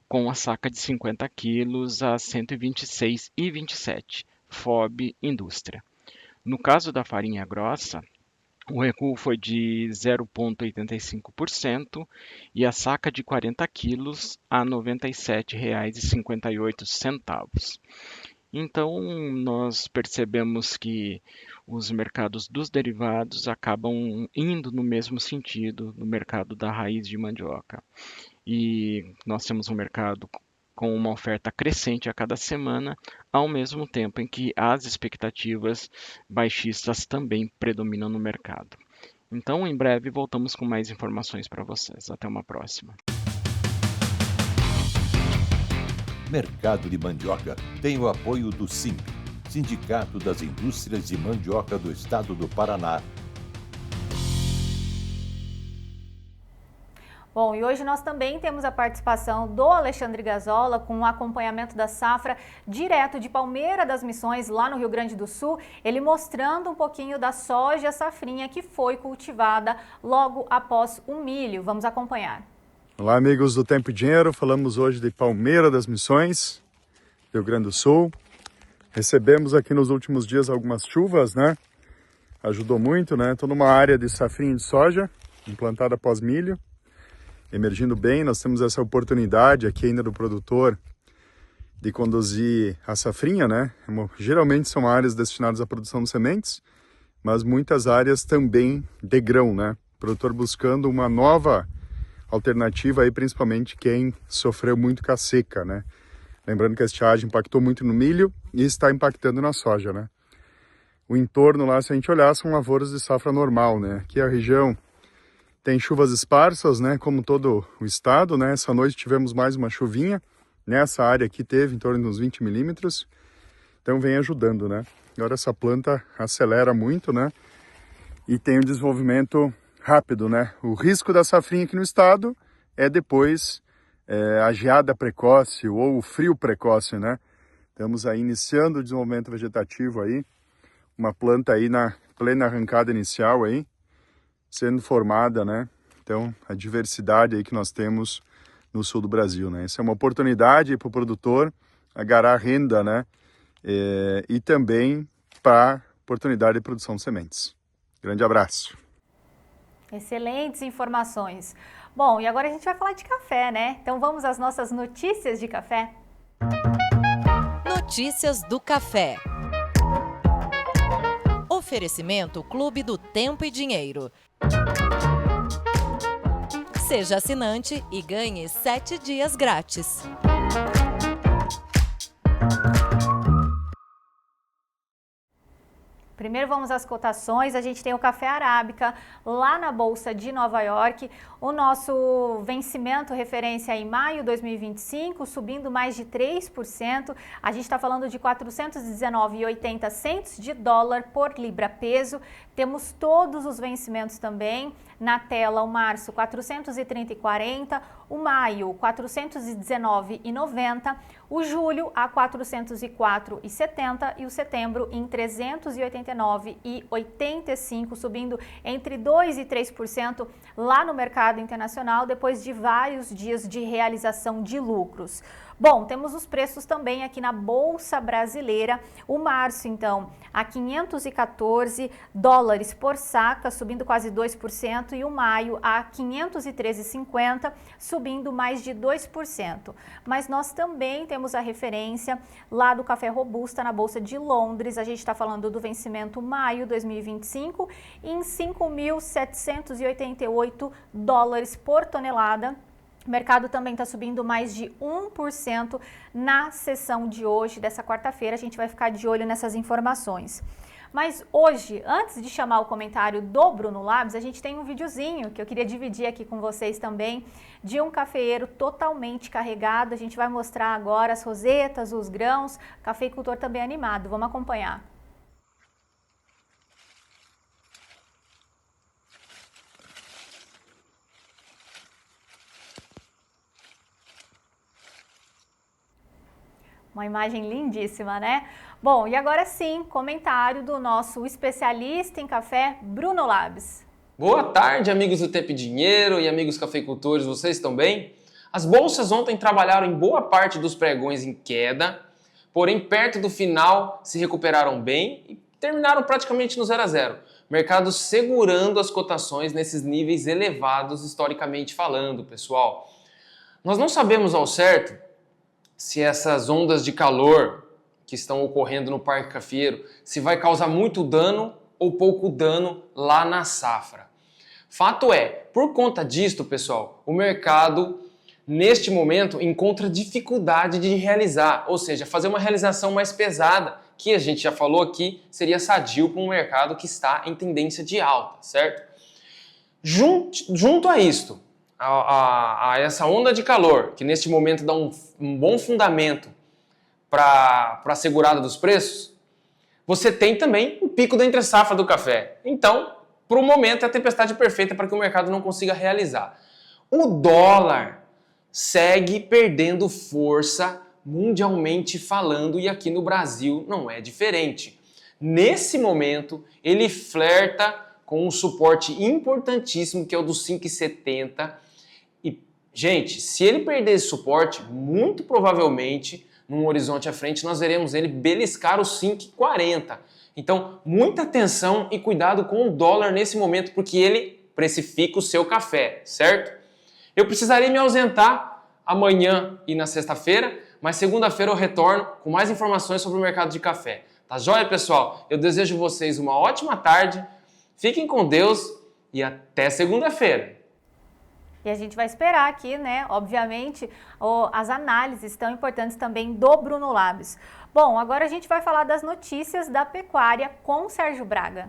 com a saca de 50 quilos a R$ 126,27, FOB indústria. No caso da farinha grossa, o recuo foi de 0,85% e a saca de 40 quilos a R$ 97,58. Então, nós percebemos que os mercados dos derivados acabam indo no mesmo sentido no mercado da raiz de mandioca. E nós temos um mercado com uma oferta crescente a cada semana, ao mesmo tempo em que as expectativas baixistas também predominam no mercado. Então, em breve, voltamos com mais informações para vocês. Até uma próxima. Mercado de Mandioca tem o apoio do SIMP, Sindicato das Indústrias de Mandioca do Estado do Paraná. Bom, e hoje nós também temos a participação do Alexandre Gazola com o acompanhamento da safra direto de Palmeira das Missões, lá no Rio Grande do Sul, ele mostrando um pouquinho da soja safrinha que foi cultivada logo após o milho. Vamos acompanhar. Olá, amigos do Tempo e Dinheiro, falamos hoje de Palmeira das Missões, Rio Grande do Sul. Recebemos aqui nos últimos dias algumas chuvas, né? Ajudou muito, né? Estou numa área de safrinha de soja, implantada após milho. Emergindo bem, nós temos essa oportunidade aqui ainda do produtor de conduzir a safrinha, né? Geralmente são áreas destinadas à produção de sementes, mas muitas áreas também de grão, né? O produtor buscando uma nova alternativa aí, principalmente quem sofreu muito com a seca, né? Lembrando que a estiagem impactou muito no milho e está impactando na soja, né? O entorno lá, se a gente olhar, são lavouras de safra normal, né? Aqui a região tem chuvas esparsas, né? Como todo o estado, né? Essa noite tivemos mais uma chuvinha. Nessa área aqui teve em torno de uns 20 milímetros. Então vem ajudando, né? Agora essa planta acelera muito, né? E tem um desenvolvimento rápido, né? O risco da safrinha aqui no estado é depois a geada precoce ou o frio precoce, né? Estamos aí iniciando o desenvolvimento vegetativo aí, uma planta aí na plena arrancada inicial aí, sendo formada, né? Então, a diversidade aí que nós temos no sul do Brasil, né? Isso é uma oportunidade para o produtor agarrar renda, né? E também para oportunidade de produção de sementes. Grande abraço. Excelentes informações. Bom, e agora a gente vai falar de café, né? Então vamos às nossas notícias de café. Notícias do café. Oferecimento Clube do Tempo e Dinheiro. Seja assinante e ganhe 7 dias grátis. Primeiro vamos às cotações, a gente tem o café arábica lá na Bolsa de Nova York, o nosso vencimento referência em maio de 2025, subindo mais de 3%, a gente está falando de 419,80 de dólar por libra peso, temos todos os vencimentos também, na tela o março 430,40, o maio 419,90, o julho a 404,70 e o setembro em 389,85, subindo entre 2% e 3% lá no mercado internacional, depois de vários dias de realização de lucros. Bom, temos os preços também aqui na Bolsa Brasileira. O março, então, a 514 dólares por saca, subindo quase 2%, e o maio a 513,50, subindo mais de 2%. Mas nós também temos a referência lá do café robusta na Bolsa de Londres. A gente está falando do vencimento maio 2025 em 5.788 dólares por tonelada. O mercado também está subindo mais de 1% na sessão de hoje, dessa quarta-feira. A gente vai ficar de olho nessas informações. Mas hoje, antes de chamar o comentário do Bruno Labs, a gente tem um videozinho que eu queria dividir aqui com vocês também, de um cafeeiro totalmente carregado. A gente vai mostrar agora as rosetas, os grãos, cafeicultor também animado. Vamos acompanhar. Uma imagem lindíssima, né? Bom, e agora sim, comentário do nosso especialista em café, Bruno Labs. Boa tarde, amigos do Tempo e Dinheiro e amigos cafeicultores, vocês estão bem? As bolsas ontem trabalharam em boa parte dos pregões em queda, porém perto do final se recuperaram bem e terminaram praticamente no 0 a 0. Mercado segurando as cotações nesses níveis elevados historicamente falando, pessoal. Nós não sabemos ao certo se essas ondas de calor que estão ocorrendo no Parque Cafeeiro, se vai causar muito dano ou pouco dano lá na safra. Fato é, por conta disto, pessoal, o mercado, neste momento, encontra dificuldade de realizar, ou seja, fazer uma realização mais pesada, que a gente já falou aqui, seria sadio para um mercado que está em tendência de alta, certo? Junto a isto, a essa onda de calor, que neste momento dá um bom fundamento para a segurada dos preços, você tem também o pico da entre-safra do café. Então, para o momento, é a tempestade perfeita para que o mercado não consiga realizar. O dólar segue perdendo força mundialmente falando e aqui no Brasil não é diferente. Nesse momento, ele flerta com um suporte importantíssimo que é o do 5,70. E, gente, se ele perder esse suporte, muito provavelmente, num horizonte à frente, nós veremos ele beliscar os 5,40. Então, muita atenção e cuidado com o dólar nesse momento, porque ele precifica o seu café, certo? Eu precisarei me ausentar amanhã e na sexta-feira, mas segunda-feira eu retorno com mais informações sobre o mercado de café. Tá joia, pessoal? Eu desejo vocês uma ótima tarde, fiquem com Deus e até segunda-feira. E a gente vai esperar aqui, né, obviamente, as análises tão importantes também do Bruno Labs. Bom, agora a gente vai falar das notícias da pecuária com o Sérgio Braga.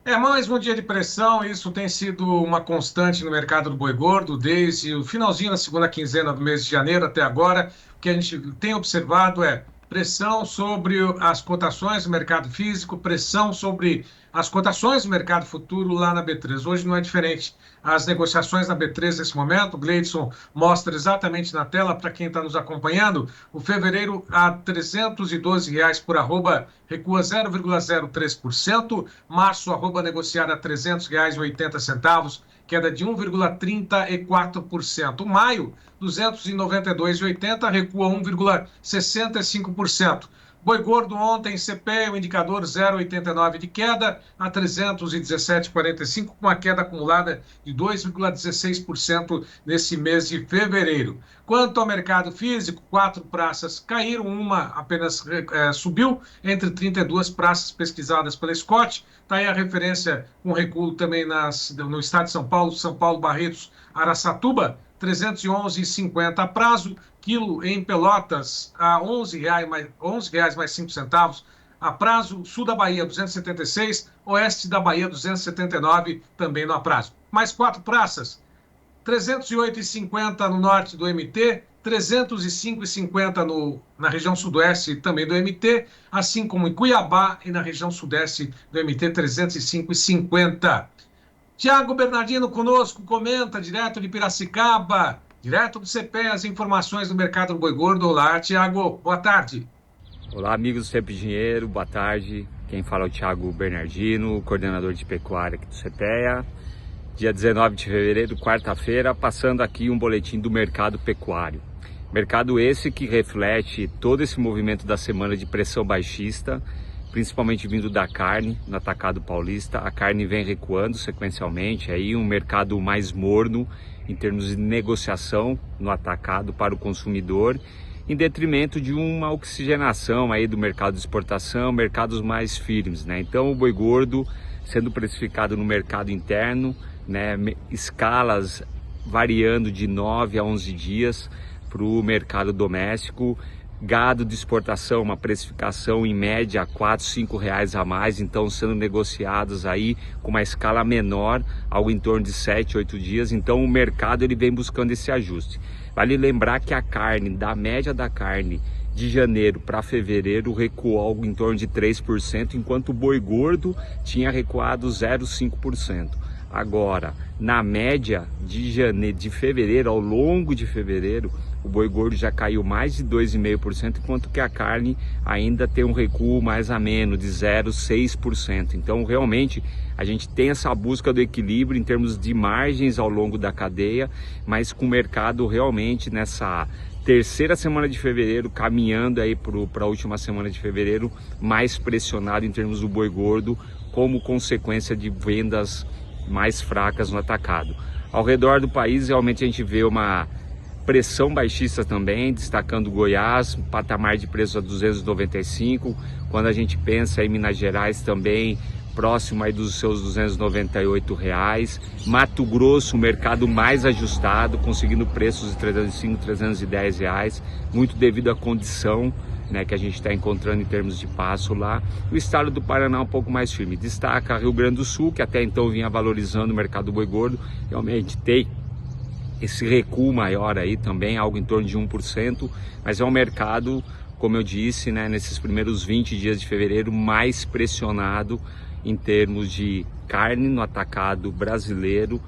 Mais um dia de pressão, isso tem sido uma constante no mercado do boi gordo desde o finalzinho da segunda quinzena do mês de janeiro até agora. O que a gente tem observado é pressão sobre as cotações do mercado físico, pressão sobre as cotações do mercado futuro lá na B3. Hoje não é diferente. As negociações na B3 nesse momento, o Gleidson mostra exatamente na tela para quem está nos acompanhando, o fevereiro a R$ 312 por arroba recua 0,03%, março arroba negociada a R$ 300,80, queda de 1,34%. Maio, R$ 292,80, recua 1,65%. Boi gordo ontem, CPE, o indicador 0,89 de queda a 317,45, com uma queda acumulada de 2,16% nesse mês de fevereiro. Quanto ao mercado físico, 4 praças caíram, uma apenas subiu, entre 32 praças pesquisadas pela Scott. Está aí a referência com recuo também no estado de São Paulo, Barretos, Araçatuba, R$ 311,50 a prazo, quilo em Pelotas a R$ 11,00 mais 5 centavos, a prazo, sul da Bahia 276, oeste da Bahia 279, também no prazo. Mais 4 praças, R$ 308,50 no norte do MT, R$ 305,50 na região sudoeste também do MT, assim como em Cuiabá e na região sudeste do MT, R$ 305,50. Tiago Bernardino conosco, comenta direto de Piracicaba, direto do CPE, as informações do mercado do boi gordo. Olá, Tiago, boa tarde. Olá, amigos do Tempo e Dinheiro, boa tarde. Quem fala é o Tiago Bernardino, coordenador de pecuária aqui do CPEA. Dia 19 de fevereiro, quarta-feira, passando aqui um boletim do mercado pecuário. Mercado esse que reflete todo esse movimento da semana de pressão baixista, principalmente vindo da carne no atacado paulista. A carne vem recuando sequencialmente, aí um mercado mais morno em termos de negociação no atacado para o consumidor, em detrimento de uma oxigenação aí do mercado de exportação, mercados mais firmes, né? Então o boi gordo sendo precificado no mercado interno, né, escalas variando de 9 a 11 dias para o mercado doméstico. Gado de exportação, uma precificação em média R$ 4, R$ 5 a mais, então sendo negociados aí com uma escala menor, algo em torno de 7, 8 dias. Então o mercado ele vem buscando esse ajuste. Vale lembrar que a carne, da média da carne de janeiro para fevereiro, recuou algo em torno de 3%, enquanto o boi gordo tinha recuado 0,5%. Agora, na média de fevereiro, ao longo de fevereiro, o boi gordo já caiu mais de 2,5%, enquanto que a carne ainda tem um recuo mais ameno de 0,6%. Então, realmente, a gente tem essa busca do equilíbrio em termos de margens ao longo da cadeia, mas com o mercado realmente nessa terceira semana de fevereiro, caminhando aí para a última semana de fevereiro, mais pressionado em termos do boi gordo, como consequência de vendas mais fracas no atacado. Ao redor do país, realmente a gente vê uma pressão baixista também, destacando Goiás, patamar de preço a 295, quando a gente pensa em Minas Gerais também, próximo aí dos seus R$298, Mato Grosso, o mercado mais ajustado, conseguindo preços de R$305, R$310, muito devido à condição, né, que a gente está encontrando em termos de passo lá. O estado do Paraná um pouco mais firme. Destaca Rio Grande do Sul, que até então vinha valorizando o mercado do boi gordo, realmente tem esse recuo maior aí também, algo em torno de 1%, mas é um mercado, como eu disse, né, nesses primeiros 20 dias de fevereiro, mais pressionado em termos de carne no atacado brasileiro,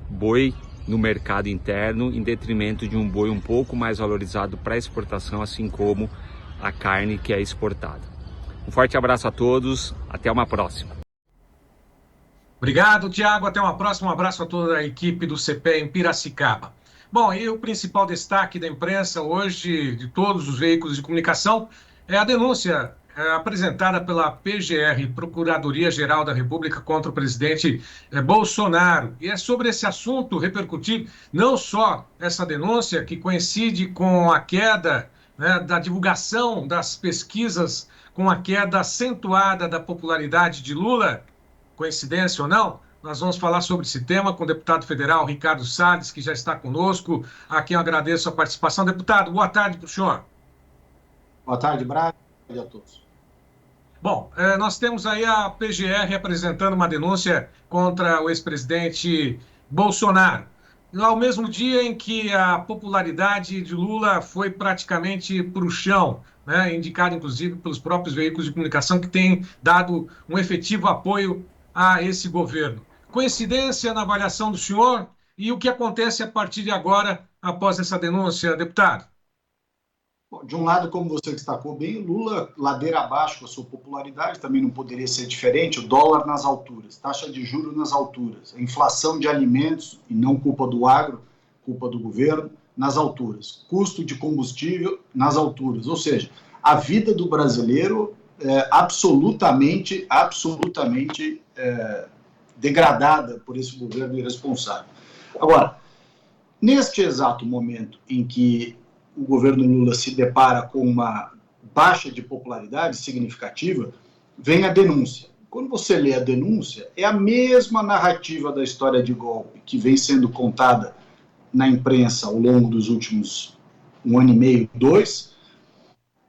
boi no mercado interno, em detrimento de um boi um pouco mais valorizado para exportação, assim como a carne que é exportada. Um forte abraço a todos, até uma próxima. Obrigado, Tiago, até uma próxima. Um abraço a toda a equipe do CPE em Piracicaba. Bom, e o principal destaque da imprensa hoje, de todos os veículos de comunicação, é a denúncia apresentada pela PGR, Procuradoria-Geral da República, contra o presidente Bolsonaro. E é sobre esse assunto repercutir não só essa denúncia, que coincide com a queda, né, da divulgação das pesquisas com a queda acentuada da popularidade de Lula, coincidência ou não? Nós vamos falar sobre esse tema com o deputado federal Ricardo Salles, que já está conosco, a quem eu agradeço a participação. Deputado, boa tarde para o senhor. Boa tarde, Braga, e a todos. Bom, nós temos aí a PGR apresentando uma denúncia contra o ex-presidente Bolsonaro. Ao mesmo dia em que a popularidade de Lula foi praticamente para o chão, né, indicado inclusive pelos próprios veículos de comunicação que têm dado um efetivo apoio a esse governo. Coincidência na avaliação do senhor e o que acontece a partir de agora após essa denúncia, deputado? Bom, de um lado, como você destacou bem, Lula ladeira abaixo com a sua popularidade, também não poderia ser diferente, o dólar nas alturas, taxa de juros nas alturas, a inflação de alimentos, e não culpa do agro, culpa do governo, nas alturas, custo de combustível nas alturas, ou seja, a vida do brasileiro é absolutamente degradada por esse governo irresponsável. Agora, neste exato momento em que o governo Lula se depara com uma baixa de popularidade significativa, vem a denúncia. Quando você lê a denúncia, é a mesma narrativa da história de golpe que vem sendo contada na imprensa ao longo dos últimos 1 ano e meio, 2,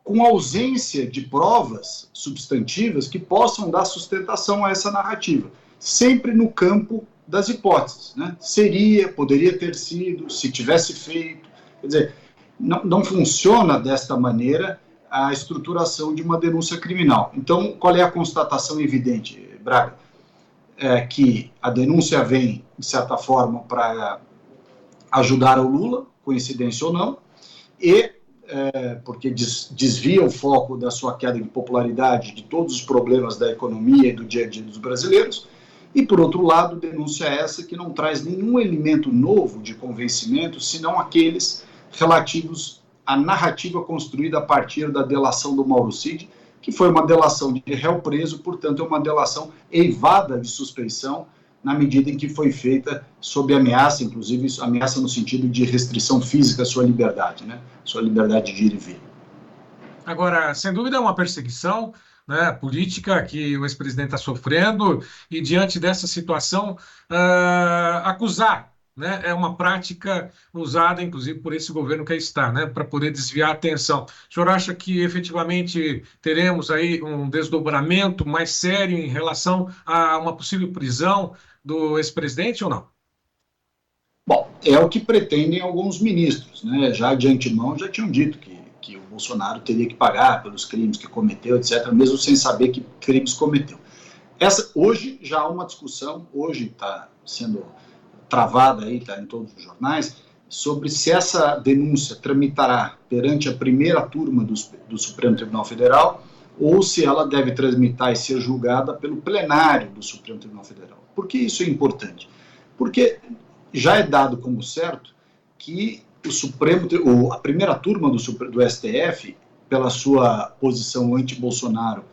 com ausência de provas substantivas que possam dar sustentação a essa narrativa. Sempre no campo das hipóteses, né? Seria, poderia ter sido, se tivesse feito. Quer dizer, não funciona desta maneira a estruturação de uma denúncia criminal. Então, qual é a constatação evidente, Braga? É que a denúncia vem, de certa forma, para ajudar o Lula, coincidência ou não, e porque desvia o foco da sua queda de popularidade de todos os problemas da economia e do dia a dia dos brasileiros, e, por outro lado, denúncia essa que não traz nenhum elemento novo de convencimento, senão aqueles relativos à narrativa construída a partir da delação do Mauro Cid, que foi uma delação de réu preso, portanto é uma delação eivada de suspeição, na medida em que foi feita sob ameaça, inclusive ameaça no sentido de restrição física à sua liberdade, né? Sua liberdade de ir e vir. Agora, sem dúvida é uma perseguição, né, política que o ex-presidente está sofrendo, e diante dessa situação, acusar, né, é uma prática usada, inclusive, por esse governo que aí está, né, para poder desviar a atenção. O senhor acha que, efetivamente, teremos aí um desdobramento mais sério em relação a uma possível prisão do ex-presidente ou não? Bom, é o que pretendem alguns ministros, né, já de antemão já tinham dito que o Bolsonaro teria que pagar pelos crimes que cometeu, etc., mesmo sem saber que crimes cometeu. Hoje já há uma discussão, hoje está sendo travada aí, está em todos os jornais, sobre se essa denúncia tramitará perante a primeira turma do Supremo Tribunal Federal ou se ela deve tramitar e ser julgada pelo plenário do Supremo Tribunal Federal. Por que isso é importante? Porque já é dado como certo que a primeira turma do STF, pela sua posição anti-Bolsonaro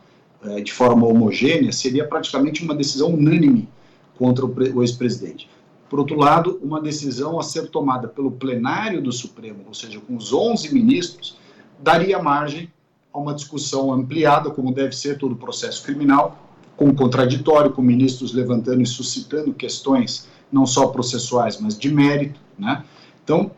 de forma homogênea, seria praticamente uma decisão unânime contra o ex-presidente. Por outro lado, uma decisão a ser tomada pelo plenário do Supremo, ou seja, com os 11 ministros, daria margem a uma discussão ampliada, como deve ser todo o processo criminal, com contraditório, com ministros levantando e suscitando questões não só processuais, mas de mérito, né? Então,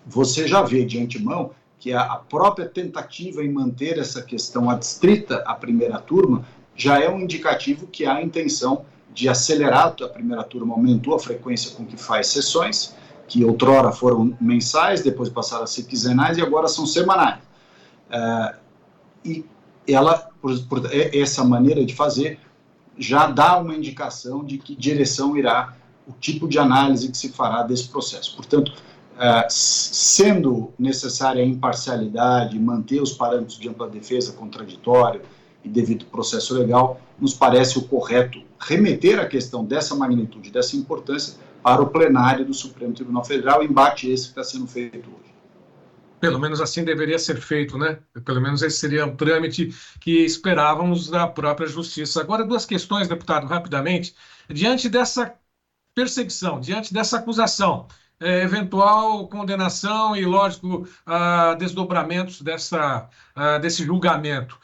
você já vê de antemão que a própria tentativa em manter essa questão adstrita à primeira turma já é um indicativo que há a intenção de acelerar. A primeira turma aumentou a frequência com que faz sessões, que outrora foram mensais, depois passaram a ser quinzenais e agora são semanais. E ela, essa maneira de fazer já dá uma indicação de que direção irá o tipo de análise que se fará desse processo. Portanto, sendo necessária a imparcialidade, manter os parâmetros de ampla defesa, contraditório e devido processo legal, nos parece o correto remeter a questão dessa magnitude, dessa importância, para o plenário do Supremo Tribunal Federal, embate esse que está sendo feito hoje. Pelo menos assim deveria ser feito, né? Pelo menos esse seria o trâmite que esperávamos da própria Justiça. Agora, duas questões, deputado, rapidamente. Diante dessa perseguição, diante dessa acusação, eventual condenação e, lógico, desdobramentos desse julgamento.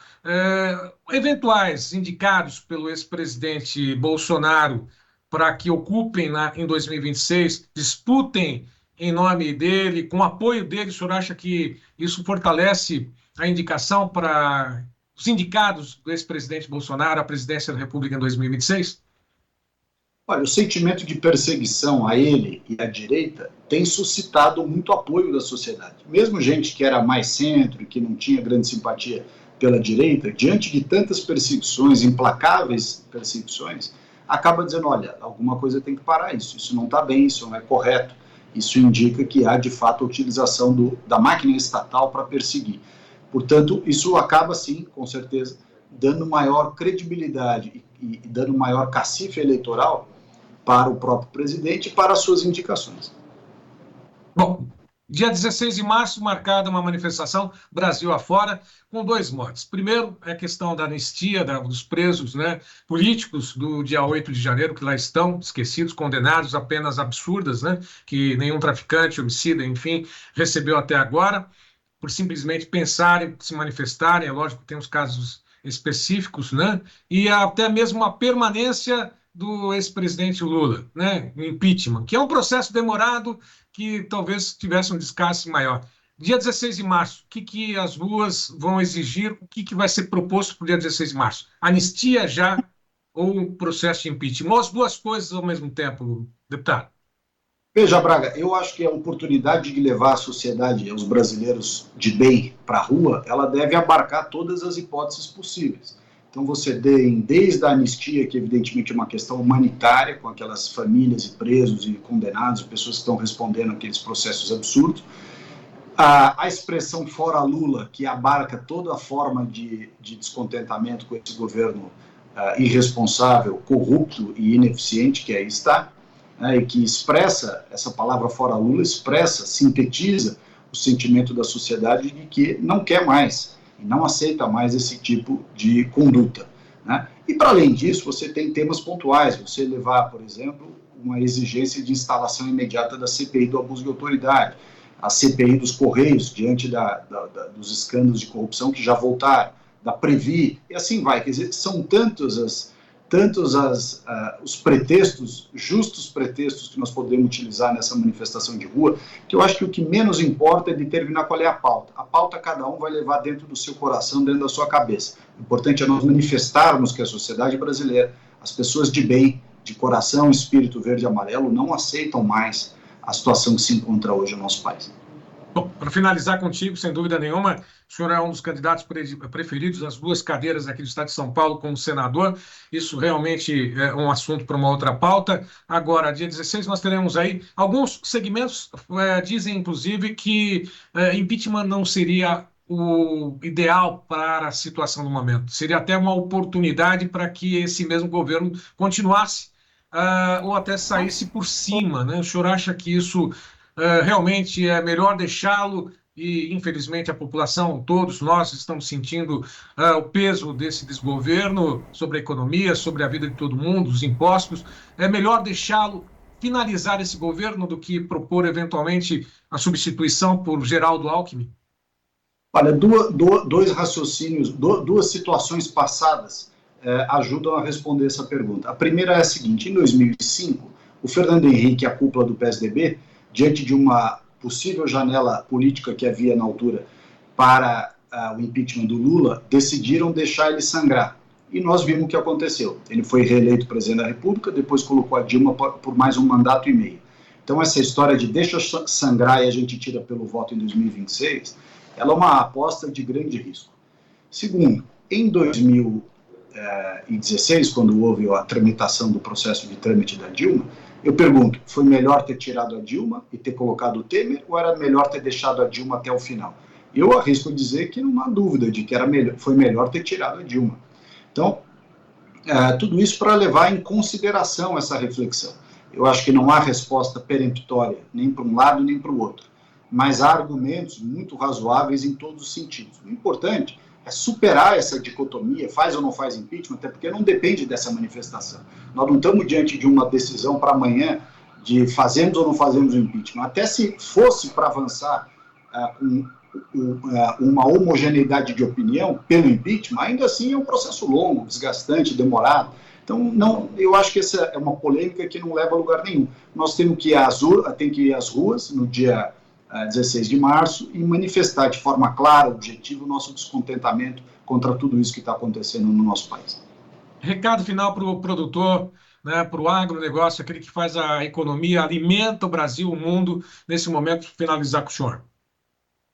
Eventuais indicados pelo ex-presidente Bolsonaro para que ocupem em 2026, disputem em nome dele, com o apoio dele, o senhor acha que isso fortalece a indicação para os indicados do ex-presidente Bolsonaro à presidência da República em 2026? Olha, o sentimento de perseguição a ele e à direita tem suscitado muito apoio da sociedade. Mesmo gente que era mais centro e que não tinha grande simpatia pela direita, diante de tantas perseguições, implacáveis perseguições, acaba dizendo, olha, alguma coisa tem que parar isso não está bem, isso não é correto. Isso indica que há, de fato, a utilização da máquina estatal para perseguir. Portanto, isso acaba, sim, com certeza, dando maior credibilidade e dando maior cacife eleitoral para o próprio presidente e para as suas indicações. Bom, dia 16 de março, marcada uma manifestação Brasil afora, com 2 mortes. Primeiro, é a questão da anistia dos presos, né, políticos do dia 8 de janeiro, que lá estão esquecidos, condenados a penas absurdas, né, que nenhum traficante, homicida, enfim, recebeu até agora, por simplesmente pensarem, se manifestarem. É lógico que tem os casos específicos, né, e até mesmo a permanência do ex-presidente Lula, né, o impeachment, que é um processo demorado que talvez tivesse um desgaste maior. Dia 16 de março, o que as ruas vão exigir, o que vai ser proposto para o dia 16 de março? Anistia já ou um processo de impeachment? Ou as duas coisas ao mesmo tempo, deputado? Veja, Braga, eu acho que a oportunidade de levar a sociedade, os brasileiros de bem para a rua, ela deve abarcar todas as hipóteses possíveis. Então você tem desde a anistia, que evidentemente é uma questão humanitária, com aquelas famílias e presos e condenados, pessoas que estão respondendo aqueles processos absurdos, a expressão fora Lula, que abarca toda a forma de descontentamento com esse governo irresponsável, corrupto e ineficiente que aí está, né, e que expressa, essa palavra fora Lula expressa, sintetiza o sentimento da sociedade de que não quer mais, e não aceita mais esse tipo de conduta, né? E para além disso, você tem temas pontuais, você levar, por exemplo, uma exigência de instalação imediata da CPI do abuso de autoridade, a CPI dos Correios, diante dos escândalos de corrupção que já voltaram, da Previ, e assim vai. Quer dizer, são tantos os pretextos, justos pretextos que nós podemos utilizar nessa manifestação de rua, que eu acho que o que menos importa é determinar qual é a pauta. A pauta cada um vai levar dentro do seu coração, dentro da sua cabeça. O importante é nós manifestarmos que a sociedade brasileira, as pessoas de bem, de coração, espírito verde e amarelo, não aceitam mais a situação que se encontra hoje no nosso país. Bom, para finalizar contigo, sem dúvida nenhuma, o senhor é um dos candidatos preferidos das 2 cadeiras aqui do Estado de São Paulo como senador. Isso realmente é um assunto para uma outra pauta. Agora, dia 16, nós teremos aí alguns segmentos, dizem inclusive que impeachment não seria o ideal para a situação do momento. Seria até uma oportunidade para que esse mesmo governo continuasse ou até saísse por cima, né? O senhor acha que isso realmente é melhor deixá-lo e, infelizmente, a população, todos nós estamos sentindo o peso desse desgoverno sobre a economia, sobre a vida de todo mundo, os impostos? É melhor deixá-lo finalizar esse governo do que propor, eventualmente, a substituição por Geraldo Alckmin? Olha, dois raciocínios, duas situações passadas ajudam a responder essa pergunta. A primeira é a seguinte: em 2005, o Fernando Henrique e a cúpula do PSDB, diante de uma possível janela política que havia na altura para o impeachment do Lula, decidiram deixar ele sangrar. E nós vimos o que aconteceu. Ele foi reeleito presidente da República, depois colocou a Dilma por mais um mandato e meio. Então essa história de deixa sangrar e a gente tira pelo voto em 2026, ela é uma aposta de grande risco. Segundo, em 2016, quando houve a tramitação do processo de trâmite da Dilma, eu pergunto, foi melhor ter tirado a Dilma e ter colocado o Temer, ou era melhor ter deixado a Dilma até o final? Eu arrisco dizer que não há dúvida de que foi melhor ter tirado a Dilma. Então, tudo isso para levar em consideração essa reflexão. Eu acho que não há resposta peremptória, nem para um lado nem para o outro, mas há argumentos muito razoáveis em todos os sentidos. O importante é superar essa dicotomia, faz ou não faz impeachment, até porque não depende dessa manifestação. Nós não estamos diante de uma decisão para amanhã de fazemos ou não fazemos o impeachment. Até se fosse para avançar uma homogeneidade de opinião pelo impeachment, ainda assim é um processo longo, desgastante, demorado. Então, não, eu acho que essa é uma polêmica que não leva a lugar nenhum. Nós temos que ir às ruas no dia 16 de março e manifestar de forma clara, objetiva, o nosso descontentamento contra tudo isso que está acontecendo no nosso país. Recado final para o produtor, né, para o agronegócio, aquele que faz a economia, alimenta o Brasil, o mundo, nesse momento, finalizar com o senhor.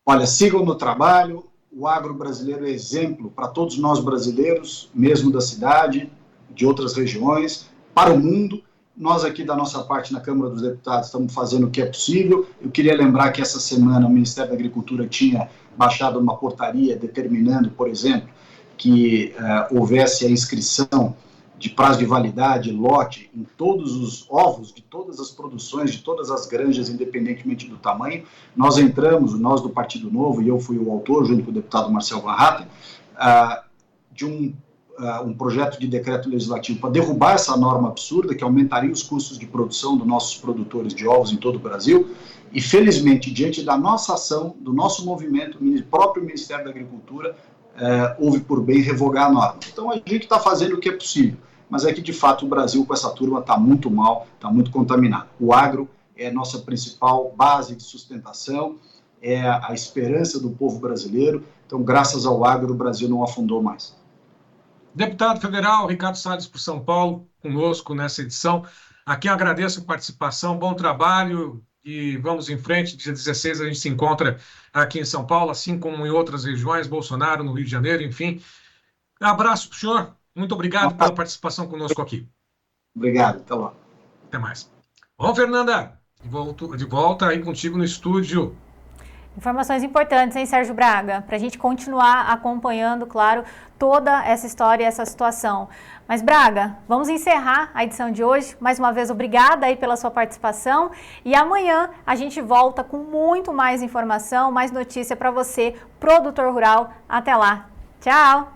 Olha, sigam no trabalho, o agro brasileiro é exemplo para todos nós brasileiros, mesmo da cidade, de outras regiões, para o mundo. Nós aqui da nossa parte na Câmara dos Deputados estamos fazendo o que é possível. Eu queria lembrar que essa semana o Ministério da Agricultura tinha baixado uma portaria determinando, por exemplo, que houvesse a inscrição de prazo de validade, lote, em todos os ovos de todas as produções, de todas as granjas, independentemente do tamanho. Nós nós do Partido Novo, e eu fui o autor, junto com o deputado Marcel Van Hatten, de um projeto de decreto legislativo para derrubar essa norma absurda que aumentaria os custos de produção dos nossos produtores de ovos em todo o Brasil. E, felizmente, diante da nossa ação, do nosso movimento, o próprio Ministério da Agricultura houve por bem revogar a norma. Então, a gente está fazendo o que é possível, mas é que, de fato, o Brasil, com essa turma, está muito mal, está muito contaminado. O agro é a nossa principal base de sustentação, é a esperança do povo brasileiro. Então, graças ao agro, o Brasil não afundou mais. Deputado federal Ricardo Salles, por São Paulo, conosco nessa edição. Aqui eu agradeço a participação, bom trabalho e vamos em frente. Dia 16 a gente se encontra aqui em São Paulo, assim como em outras regiões, Bolsonaro, no Rio de Janeiro, enfim. Um abraço para o senhor, muito obrigado pela participação conosco aqui. Obrigado, até lá. Até mais. Bom, Fernanda, de volta aí contigo no estúdio. Informações importantes, hein, Sérgio Braga? Para a gente continuar acompanhando, claro, toda essa história e essa situação. Mas, Braga, vamos encerrar a edição de hoje. Mais uma vez, obrigada aí pela sua participação. E amanhã a gente volta com muito mais informação, mais notícia para você, produtor rural. Até lá. Tchau!